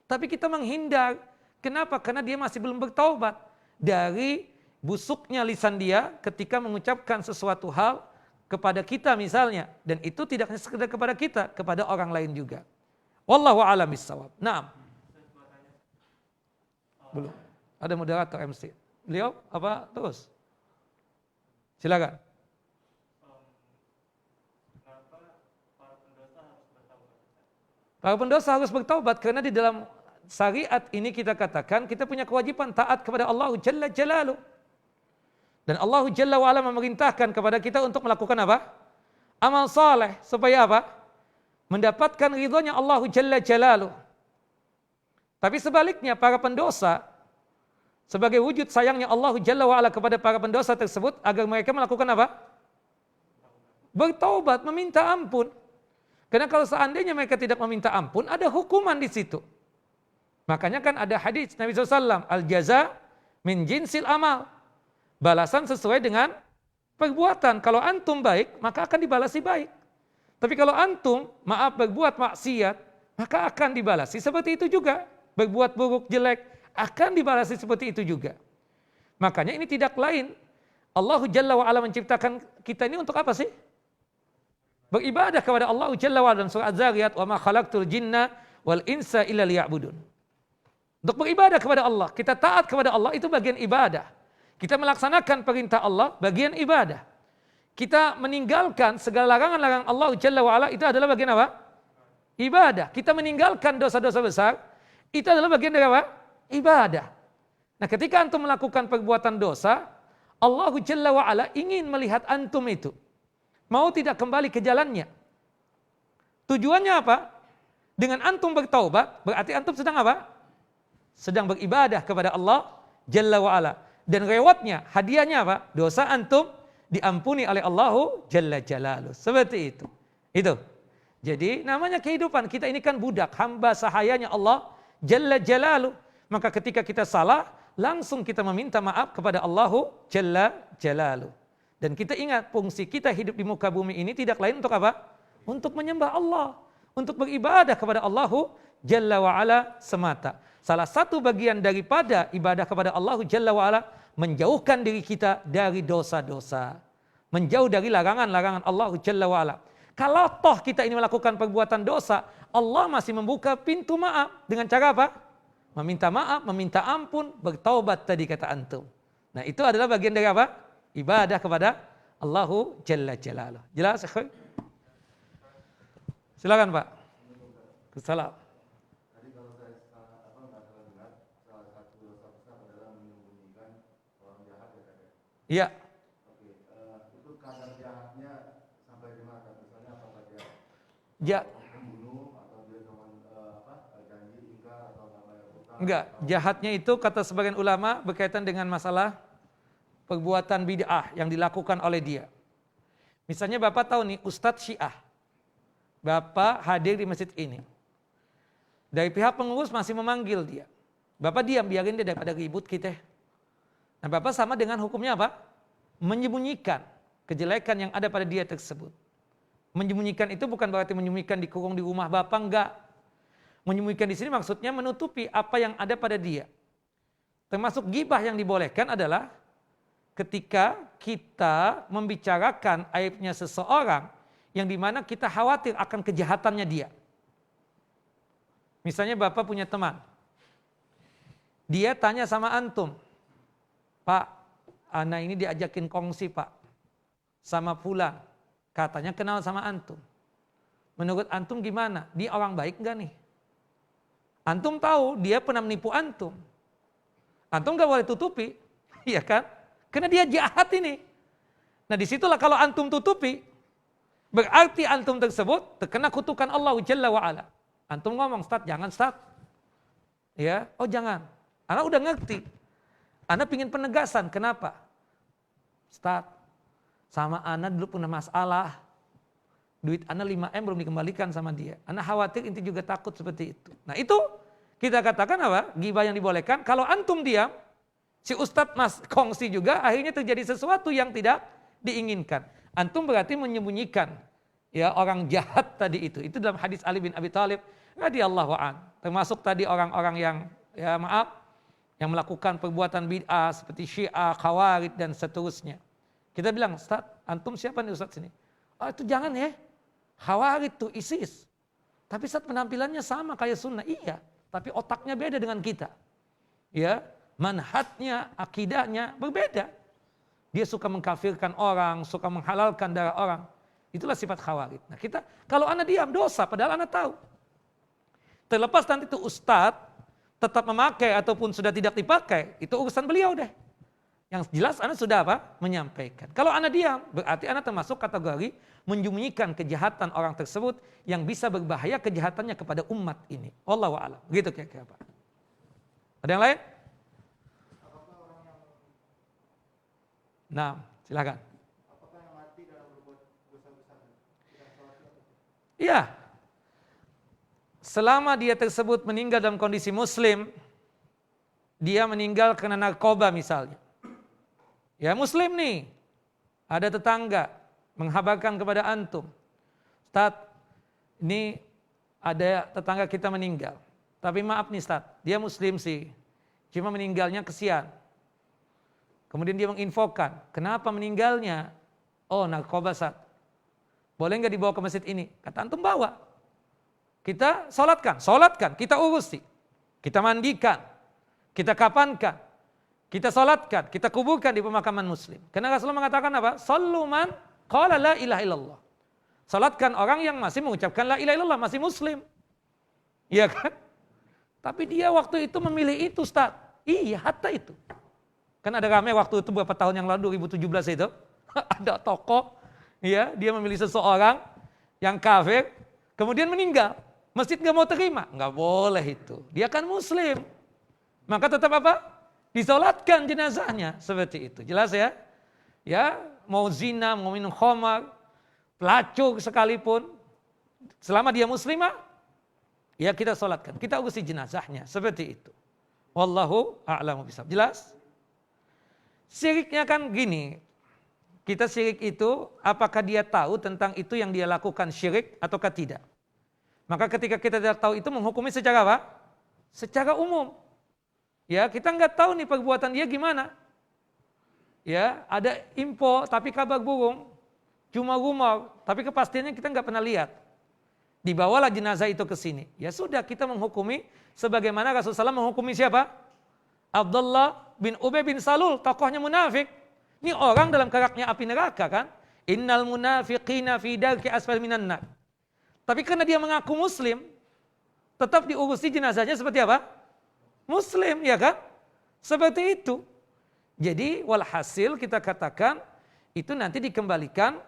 Tapi kita menghindar. Kenapa? Karena dia masih belum bertaubat dari busuknya lisan dia ketika mengucapkan sesuatu hal kepada kita misalnya. Dan itu tidak hanya sekedar kepada kita, kepada orang lain juga. Wallahu a'lam bishawab. Naam. Belum. Ada moderator MC. Beliau apa terus? Silakan. Para pendosa harus bertaubat karena di dalam syariat ini kita katakan kita punya kewajiban taat kepada Allah Jalla Jalaluh. Dan Allah Jalla wa'ala memerintahkan kepada kita untuk melakukan apa? Amal saleh supaya apa? Mendapatkan ridhonya Allah Jalla Jalaluh. Tapi sebaliknya para pendosa sebagai wujud sayangnya Allah Jalla wa'ala kepada para pendosa tersebut agar mereka melakukan apa? Bertaubat, meminta ampun. Karena kalau seandainya mereka tidak meminta ampun, ada hukuman di situ. Makanya kan ada hadis Nabi SAW, al-jaza min jinsil amal. Balasan sesuai dengan perbuatan. Kalau antum baik, maka akan dibalasi baik. Tapi kalau antum, berbuat maksiat, maka akan dibalasi seperti itu juga. Berbuat buruk, jelek, akan dibalasi seperti itu juga. Makanya ini tidak lain. Allah Jalla wa'ala menciptakan kita ini untuk apa sih? Beribadah kepada Allah Jalla wa'ala dalam surah Az-Zariyat, wa ma khalaqtul jinna wal insa illa liya'budun. Untuk beribadah kepada Allah, kita taat kepada Allah itu bagian ibadah. Kita melaksanakan perintah Allah, bagian ibadah. Kita meninggalkan segala larangan-larangan Allah Jalla wa'ala, itu adalah bagian apa? Ibadah. Kita meninggalkan dosa-dosa besar, itu adalah bagian dari apa? Ibadah. Nah ketika antum melakukan perbuatan dosa, Allah Jalla wa'ala ingin melihat antum itu. Mau tidak kembali ke jalannya. Tujuannya apa? Dengan antum bertaubat, berarti antum sedang apa? Sedang beribadah kepada Allah Jalla wa'ala. Dan rewardnya, hadiahnya apa? Dosa antum diampuni oleh Allahu Jalla Jalaluh. Seperti itu. Itu. Jadi namanya kehidupan. Kita ini kan budak, hamba sahayanya Allah Jalla Jalaluh. Maka ketika kita salah, langsung kita meminta maaf kepada Allahu Jalla Jalaluh. Dan kita ingat fungsi kita hidup di muka bumi ini tidak lain untuk apa? Untuk menyembah Allah. Untuk beribadah kepada Allahu Jalla wa'ala semata. Salah satu bagian daripada ibadah kepada Allah Jalla wa'ala menjauhkan diri kita dari dosa-dosa. Menjauh dari larangan-larangan Allah Jalla wa'ala. Kalau toh kita ini melakukan perbuatan dosa, Allah masih membuka pintu maaf. Dengan cara apa? Meminta maaf, meminta ampun, bertaubat tadi kata antum. Nah itu adalah bagian dari apa? Ibadah kepada Allah Jalla Jalaluh. Jelas? Silakan Pak. Salam. Iya. Oke, itu kadar jahatnya sampai di mana? Misalnya apakah Ya. dia membunuh atau dia cuma janji ingkar atau hutang? Enggak, jahatnya itu kata sebagian ulama berkaitan dengan masalah perbuatan bid'ah yang dilakukan oleh dia. Misalnya Bapak tahu nih Ustadz Syiah. Bapak hadir di masjid ini. Dari pihak pengurus masih memanggil dia. Bapak diam, biarin dia daripada ribut kita. Nah, Bapak sama dengan hukumnya apa? Menyembunyikan kejelekan yang ada pada dia tersebut. Menyembunyikan itu bukan berarti menyembunyikan dikurung di rumah Bapak, enggak. Menyembunyikan di sini maksudnya menutupi apa yang ada pada dia. Termasuk ghibah yang dibolehkan adalah ketika kita membicarakan aibnya seseorang yang dimana kita khawatir akan kejahatannya dia. Misalnya Bapak punya teman, dia tanya sama antum, Pak, anak ini diajakin kongsi Pak, sama fulan, katanya kenal sama antum. Menurut antum gimana? Dia orang baik enggak nih? Antum tahu dia pernah menipu antum. Antum enggak boleh tutupi, iya kan? Karena dia jahat ini. Nah disitulah kalau antum tutupi, berarti antum tersebut terkena kutukan Allah Jalla wa'ala. Antum ngomong, Ustaz, jangan Ustaz. Ya, oh jangan. Anak udah ngerti. Anak pingin penegasan, kenapa? Ustaz, sama anak dulu pernah masalah. Duit anak 5M belum dikembalikan sama dia. Anak khawatir inti juga takut seperti itu. Nah itu kita katakan apa? Ghibah yang dibolehkan. Kalau antum diam, si Ustadz mas kongsi juga, akhirnya terjadi sesuatu yang tidak diinginkan. Antum berarti menyembunyikan ya orang jahat tadi itu. Itu dalam hadis Ali bin Abi Thalib radhiyallahu an. Termasuk tadi orang-orang yang ya maaf yang melakukan perbuatan bid'ah seperti Syiah, Khawarij dan seterusnya. Kita bilang, Ustaz, antum siapa nih Ustaz sini? Oh itu jangan ya. Khawarij itu ISIS. Tapi Ustaz penampilannya sama kayak sunnah. Iya, tapi otaknya beda dengan kita. Ya, manhajnya, akidahnya berbeda. Dia suka mengkafirkan orang, suka menghalalkan darah orang. Itulah sifat Khawarij. Nah kita, kalau anak diam dosa, padahal anak tahu. Terlepas nanti itu Ustadz tetap memakai ataupun sudah tidak dipakai, itu urusan beliau deh. Yang jelas anak sudah apa? Menyampaikan. Kalau anak diam, berarti anak termasuk kategori menyembunyikan kejahatan orang tersebut yang bisa berbahaya kejahatannya kepada umat ini. Wallahu a'lam. Begitu kira-kira Pak. Ada yang lain? Nah, silakan. Apakah yang mati dalam berbuat dosa besar? Iya. Selama dia tersebut meninggal dalam kondisi muslim, dia meninggal karena narkoba misalnya. Ya muslim nih, ada tetangga menghabarkan kepada antum, Ustaz, ini ada tetangga kita meninggal. Tapi maaf nih Ustaz, dia muslim sih, cuma meninggalnya kesian. Kemudian dia menginfokan, kenapa meninggalnya? Oh narkoba Ustaz. Boleh nggak dibawa ke masjid ini? Kata antum bawa. Kita solatkan, kita urusi, kita mandikan, kita kapankan, kita solatkan, kita kuburkan di pemakaman muslim. Karena Rasulullah mengatakan apa? Sallu man qala la ilaha illallah. Salatkan orang yang masih mengucapkan la ilaha illallah, masih muslim. Iya kan? Tapi dia waktu itu memilih itu Ustaz. Iya, hatta itu. Kan ada ramai waktu itu beberapa tahun yang lalu 2017 itu. Ada tokoh, ya, dia memilih seseorang yang kafir, kemudian meninggal. Masjid nggak mau terima, nggak boleh itu. Dia kan muslim, maka tetap apa? Disolatkan jenazahnya seperti itu. Jelas ya? Ya, mau zina, mau minum khamar, pelacur sekalipun, selama dia muslimah, ya kita solatkan, kita urusi jenazahnya seperti itu. Wallahu a'lamu bishawab. Jelas? Syiriknya kan gini. Kita syirik itu, apakah dia tahu tentang itu yang dia lakukan syirik ataukah tidak? Maka ketika kita tidak tahu itu menghukumi secara apa? Secara umum. Ya, kita nggak tahu nih perbuatan dia gimana. Ya, ada info tapi kabar burung, cuma rumor, tapi kepastiannya kita nggak pernah lihat. Dibawalah jenazah itu ke sini. Ya sudah, kita menghukumi sebagaimana Rasulullah SAW menghukumi siapa? Abdullah bin Ubay bin Salul, tokohnya munafik. Ini orang dalam karakternya api neraka kan? Innal munafiqina fi darki asfal minan nar. Tapi karena dia mengaku muslim, tetap diurusi jenazahnya seperti apa? Muslim, ya kan? Seperti itu. Jadi walhasil kita katakan itu nanti dikembalikan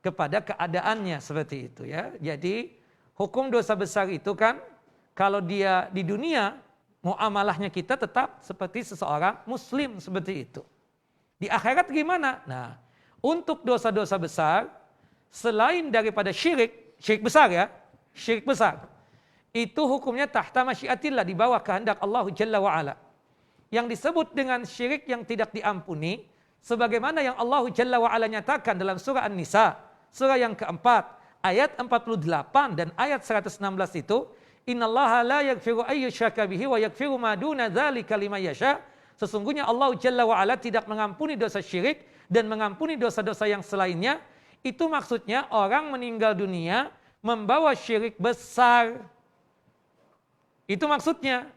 kepada keadaannya seperti itu ya. Jadi hukum dosa besar itu kan kalau dia di dunia muamalahnya kita tetap seperti seseorang muslim seperti itu. Di akhirat gimana? Nah, untuk dosa-dosa besar selain daripada syirik besar ya, syirik besar. Itu hukumnya tahta masyiatillah, di bawah kehendak Allah Jalla wa'ala. yang disebut dengan syirik yang tidak diampuni, sebagaimana yang Allah Jalla wa'ala nyatakan dalam surah An-Nisa, surah yang keempat, ayat 48 dan ayat 116 itu, innallaha la yaghfiru ayyushraka bihi wa yaghfiru ma duna dzalika liman yasha. Sesungguhnya Allah Jalla wa'ala tidak mengampuni dosa syirik dan mengampuni dosa-dosa yang selainnya. Itu maksudnya orang meninggal dunia membawa syirik besar. Itu maksudnya.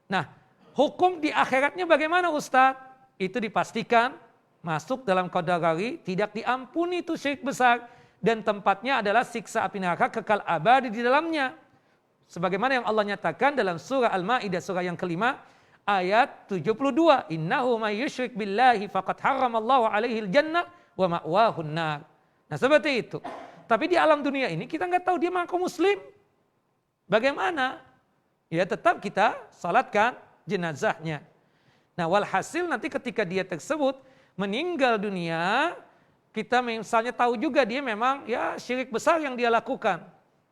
Nah, hukum di akhiratnya bagaimana Ustaz? Itu dipastikan masuk dalam kategori tidak diampuni itu syirik besar. Dan tempatnya adalah siksa api neraka kekal abadi di dalamnya. Sebagaimana yang Allah nyatakan dalam surah Al-Ma'idah surah yang kelima ayat 72. Innahu may yusyrik billahi faqad harramallahu alaihil jannah wa ma'wahun nar. Nah seperti itu. Tapi di alam dunia ini kita nggak tahu dia mengaku muslim. Bagaimana? Ya tetap kita salatkan jenazahnya. Nah walhasil nanti ketika dia tersebut meninggal dunia, kita misalnya tahu juga dia memang ya syirik besar yang dia lakukan.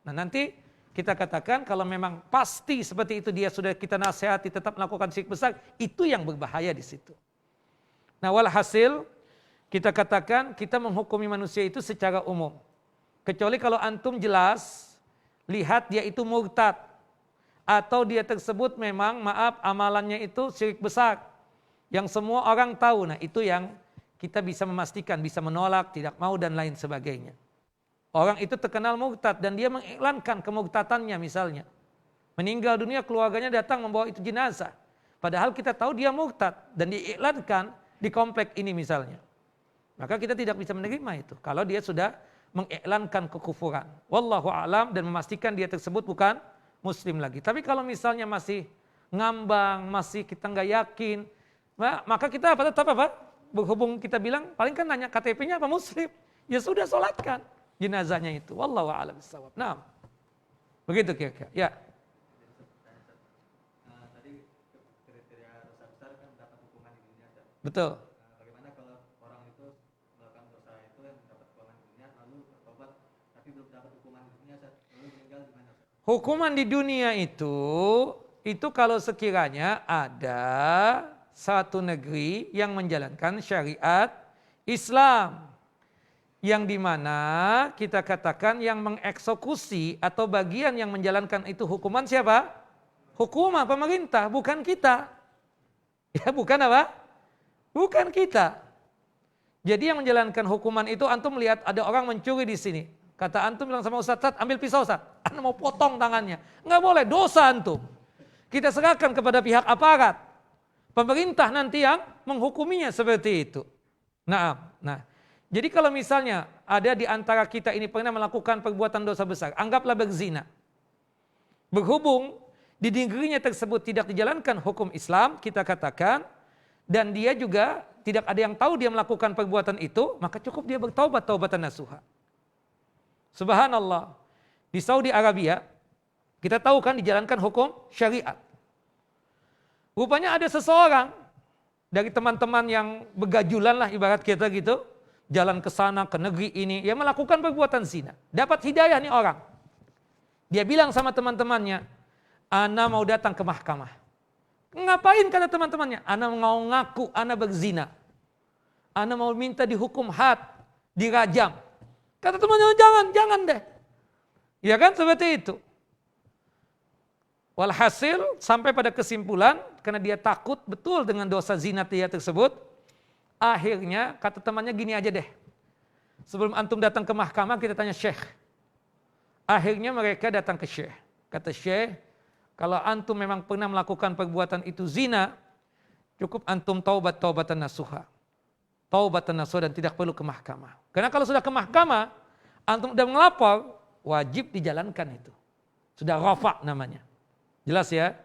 Nah nanti kita katakan kalau memang pasti seperti itu dia sudah kita nasihati tetap melakukan syirik besar, itu yang berbahaya di situ. Nah walhasil kita katakan kita menghukumi manusia itu secara umum. Kecuali kalau antum jelas lihat dia itu murtad atau dia tersebut memang maaf amalannya itu syirik besar yang semua orang tahu. Nah itu yang kita bisa memastikan, bisa menolak, tidak mau dan lain sebagainya. Orang itu terkenal murtad dan dia mengiklankan kemurtadannya misalnya. Meninggal dunia keluarganya datang membawa itu jenazah. Padahal kita tahu dia murtad dan diiklankan di komplek ini misalnya. Maka kita tidak bisa menerima itu kalau dia sudah mengiklankan kekufuran. Wallahu a'lam dan memastikan dia tersebut bukan muslim lagi. Tapi kalau misalnya masih ngambang, masih kita nggak yakin, maka kita tetap berhubung kita bilang paling kan nanya KTP-nya apa muslim. Ya sudah solatkan jenazahnya itu. Wallahu a'lam bishawab. Nah, begitu kira-kira. Ya. Tadi kriteria dosa besar kan dapat hukuman di dunia. Betul. Bagaimana kalau orang itu melakukan dosa itu yang dapat hukuman di dunia lalu bertobat tapi belum dapat hukuman di dunia lalu meninggal gimana? Hukuman di dunia itu kalau sekiranya ada satu negeri yang menjalankan syariat Islam. Yang dimana kita katakan yang mengeksekusi atau bagian yang menjalankan itu hukuman siapa? Hukuman pemerintah, bukan kita. Ya bukan apa? Bukan kita. Jadi yang menjalankan hukuman itu antum melihat ada orang mencuri di sini. Kata antum bilang sama Ustaz, ambil pisau Ustaz. Anda mau potong tangannya. Enggak boleh, dosa antum. Kita serahkan kepada pihak aparat. Pemerintah nanti yang menghukuminya seperti itu. Nah, jadi kalau misalnya ada di antara kita ini pernah melakukan perbuatan dosa besar, anggaplah berzina. Berhubung di negerinya tersebut tidak dijalankan hukum Islam, kita katakan, dan dia juga tidak ada yang tahu dia melakukan perbuatan itu, maka cukup dia bertaubat, taubatan nasuha. Subhanallah. Di Saudi Arabia, kita tahu kan dijalankan hukum syariat. Rupanya ada seseorang dari teman-teman yang begajulan lah ibarat kita gitu, jalan ke sana ke negeri ini, yang melakukan perbuatan zina. Dapat hidayah nih orang. Dia bilang sama teman-temannya, ana mau datang ke mahkamah. Ngapain kata teman-temannya? Ana mau ngaku ana berzina. Ana mau minta dihukum had, dirajam. Kata temannya, jangan deh. Ya kan seperti itu. Walhasil sampai pada kesimpulan, karena dia takut betul dengan dosa zina dia tersebut, akhirnya kata temannya gini aja deh. Sebelum antum datang ke mahkamah kita tanya syekh. Akhirnya mereka datang ke syekh. Kata syekh, kalau antum memang pernah melakukan perbuatan itu zina, cukup antum taubatan nasuha. Taubatan nasuha dan tidak perlu ke mahkamah. Karena kalau sudah ke mahkamah, antum sudah melapor, wajib dijalankan itu. Sudah rafa namanya. Jelas ya?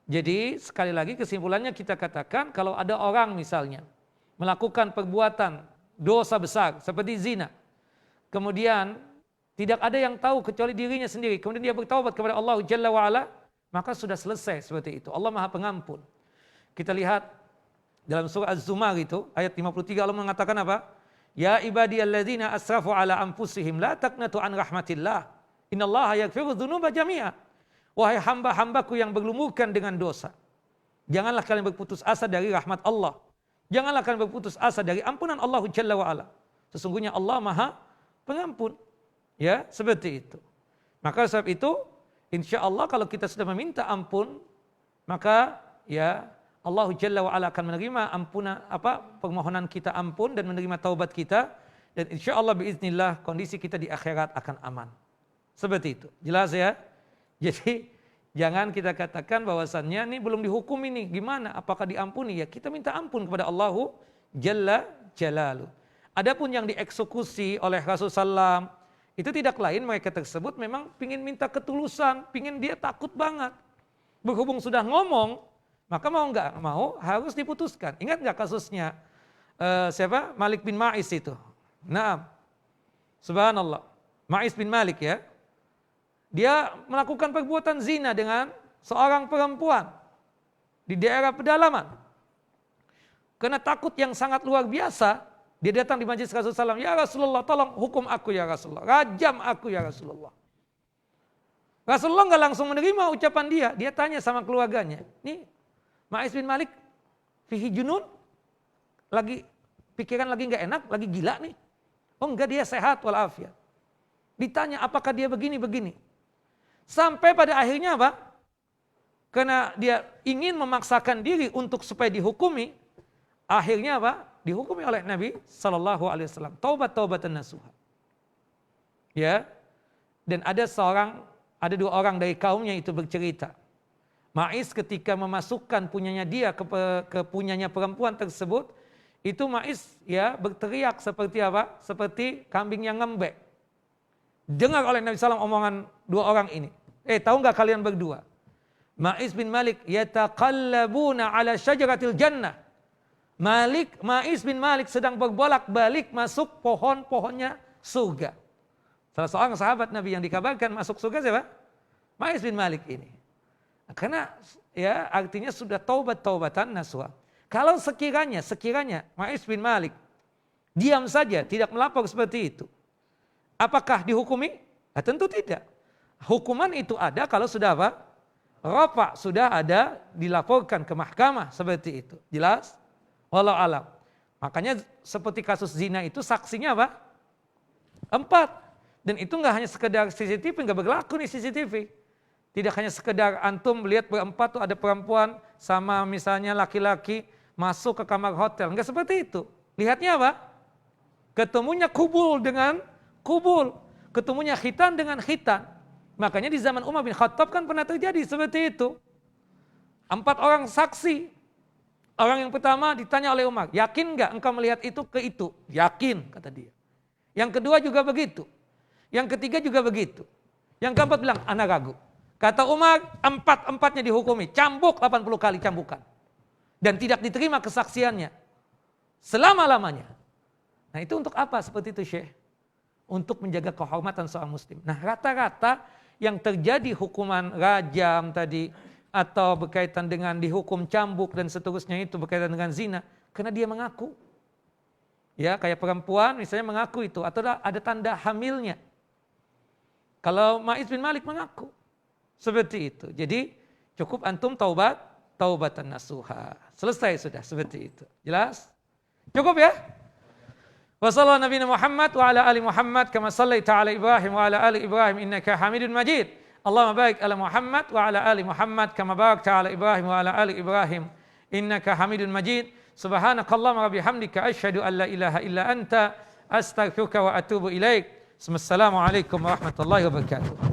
Jadi sekali lagi kesimpulannya kita katakan kalau ada orang misalnya melakukan perbuatan dosa besar seperti zina. Kemudian tidak ada yang tahu kecuali dirinya sendiri. Kemudian dia bertaubat kepada Allah Jalla wa'ala, maka sudah selesai seperti itu. Allah Maha Pengampun. Kita lihat dalam surah Az-Zumar itu ayat 53 Allah mengatakan apa? Ya ibadiyalladzina asrafu ala anfusihim la taqnatu an rahmatillah. Innallaha yaghfiru dzunuba jami'a. Wahai hamba-hambaku yang berlumuran dengan dosa. Janganlah kalian berputus asa dari rahmat Allah. Janganlah kalian berputus asa dari ampunan Allah Jalla wa'ala. Sesungguhnya Allah Maha Pengampun. Ya, seperti itu. Maka sebab itu, insya Allah kalau kita sudah meminta ampun, maka ya Allah Jalla wa'ala akan menerima ampunan permohonan kita ampun dan menerima taubat kita, dan insya Allah biiznillah kondisi kita di akhirat akan aman. Seperti itu. Jelas ya? Jadi jangan kita katakan bahwasannya ini belum dihukum ini, gimana? Apakah diampuni? Ya kita minta ampun kepada Allah Jalla Jalaluh. Adapun yang dieksekusi oleh Rasulullah SAW, itu tidak lain mereka tersebut memang pingin minta ketulusan, pingin dia takut banget. Berhubung sudah ngomong, maka mau nggak mau harus diputuskan. Ingat nggak kasusnya siapa? Malik bin Ma'is itu. Naam. Subhanallah. Ma'is bin Malik ya. Dia melakukan perbuatan zina dengan seorang perempuan di daerah pedalaman. Karena takut yang sangat luar biasa, dia datang di majlis Rasulullah SAW, ya Rasulullah tolong hukum aku ya Rasulullah, rajam aku ya Rasulullah. Rasulullah nggak langsung menerima ucapan dia, dia tanya sama keluarganya, nih Ma'is bin Malik, fihi junun, lagi pikiran lagi nggak enak, lagi gila nih. Oh enggak, dia sehat walafiat. Ditanya apakah dia begini-begini. Sampai pada akhirnya apa? Karena dia ingin memaksakan diri untuk supaya dihukumi, akhirnya apa? Dihukumi oleh Nabi SAW. Taubat-taubatan nasuha. Ya. Dan ada dua orang dari kaumnya itu bercerita. Ma'is ketika memasukkan punyanya dia ke punyanya perempuan tersebut, itu Ma'is ya berteriak seperti apa? Seperti kambing yang ngembek. Dengar oleh Nabi SAW omongan dua orang ini. Tahu nggak kalian berdua? Ma'is bin Malik yataqallabuna ala syajaratil jannah. Ma'is bin Malik sedang berbolak-balik masuk pohon-pohonnya surga. Salah seorang sahabat Nabi yang dikabarkan masuk surga siapa? Ma'is bin Malik ini. Karena ya artinya sudah taubat-taubatan nasuha. Kalau sekiranya Ma'is bin Malik diam saja, tidak melapor seperti itu, apakah dihukumi? Tentu tidak. Hukuman itu ada kalau sudah apa? Rafa, sudah ada dilaporkan ke mahkamah seperti itu. Jelas? Wallahu alam. Makanya seperti kasus zina itu saksinya apa? 4. Dan itu nggak hanya sekedar CCTV, nggak berlaku nih CCTV. Tidak hanya sekedar antum melihat berempat tuh ada perempuan sama misalnya laki-laki masuk ke kamar hotel. Nggak seperti itu. Lihatnya apa? Ketemunya kubul dengan kubul. Ketemunya khitan dengan khitan. Makanya di zaman Umar bin Khattab kan pernah terjadi seperti itu. 4 orang saksi. Orang yang pertama ditanya oleh Umar, yakin nggak engkau melihat itu ke itu? Yakin, kata dia. Yang kedua juga begitu. Yang ketiga juga begitu. Yang keempat bilang, anak ragu. Kata Umar, 4-empatnya dihukumi. Cambuk 80 kali cambukan. Dan tidak diterima kesaksiannya. Selama-lamanya. Nah itu untuk apa seperti itu Syekh? Untuk menjaga kehormatan seorang muslim. Nah rata-rata yang terjadi hukuman rajam tadi, atau berkaitan dengan dihukum cambuk dan seterusnya itu berkaitan dengan zina, karena dia mengaku. Ya, kayak perempuan misalnya mengaku itu, atau ada tanda hamilnya. Kalau Ma'is bin Malik mengaku. Seperti itu. Jadi cukup antum taubatan nasuha. Selesai sudah seperti itu. Jelas? Cukup ya? Wassallallahu nabiyana Muhammad wa ala ali Muhammad kama sallaita ala Ibrahim wa ala ali Ibrahim innaka Hamidun Majid. Allahumma barik ala Muhammad wa ala ali Muhammad kama barakta ala Ibrahim wa ala ali Ibrahim innaka Hamidun Majid. Subhanakallahumma wa bihamdika asyhadu an la ilaha illa anta astaghfiruka wa atubu ilaik. Assalamualaikum warahmatullahi wabarakatuh.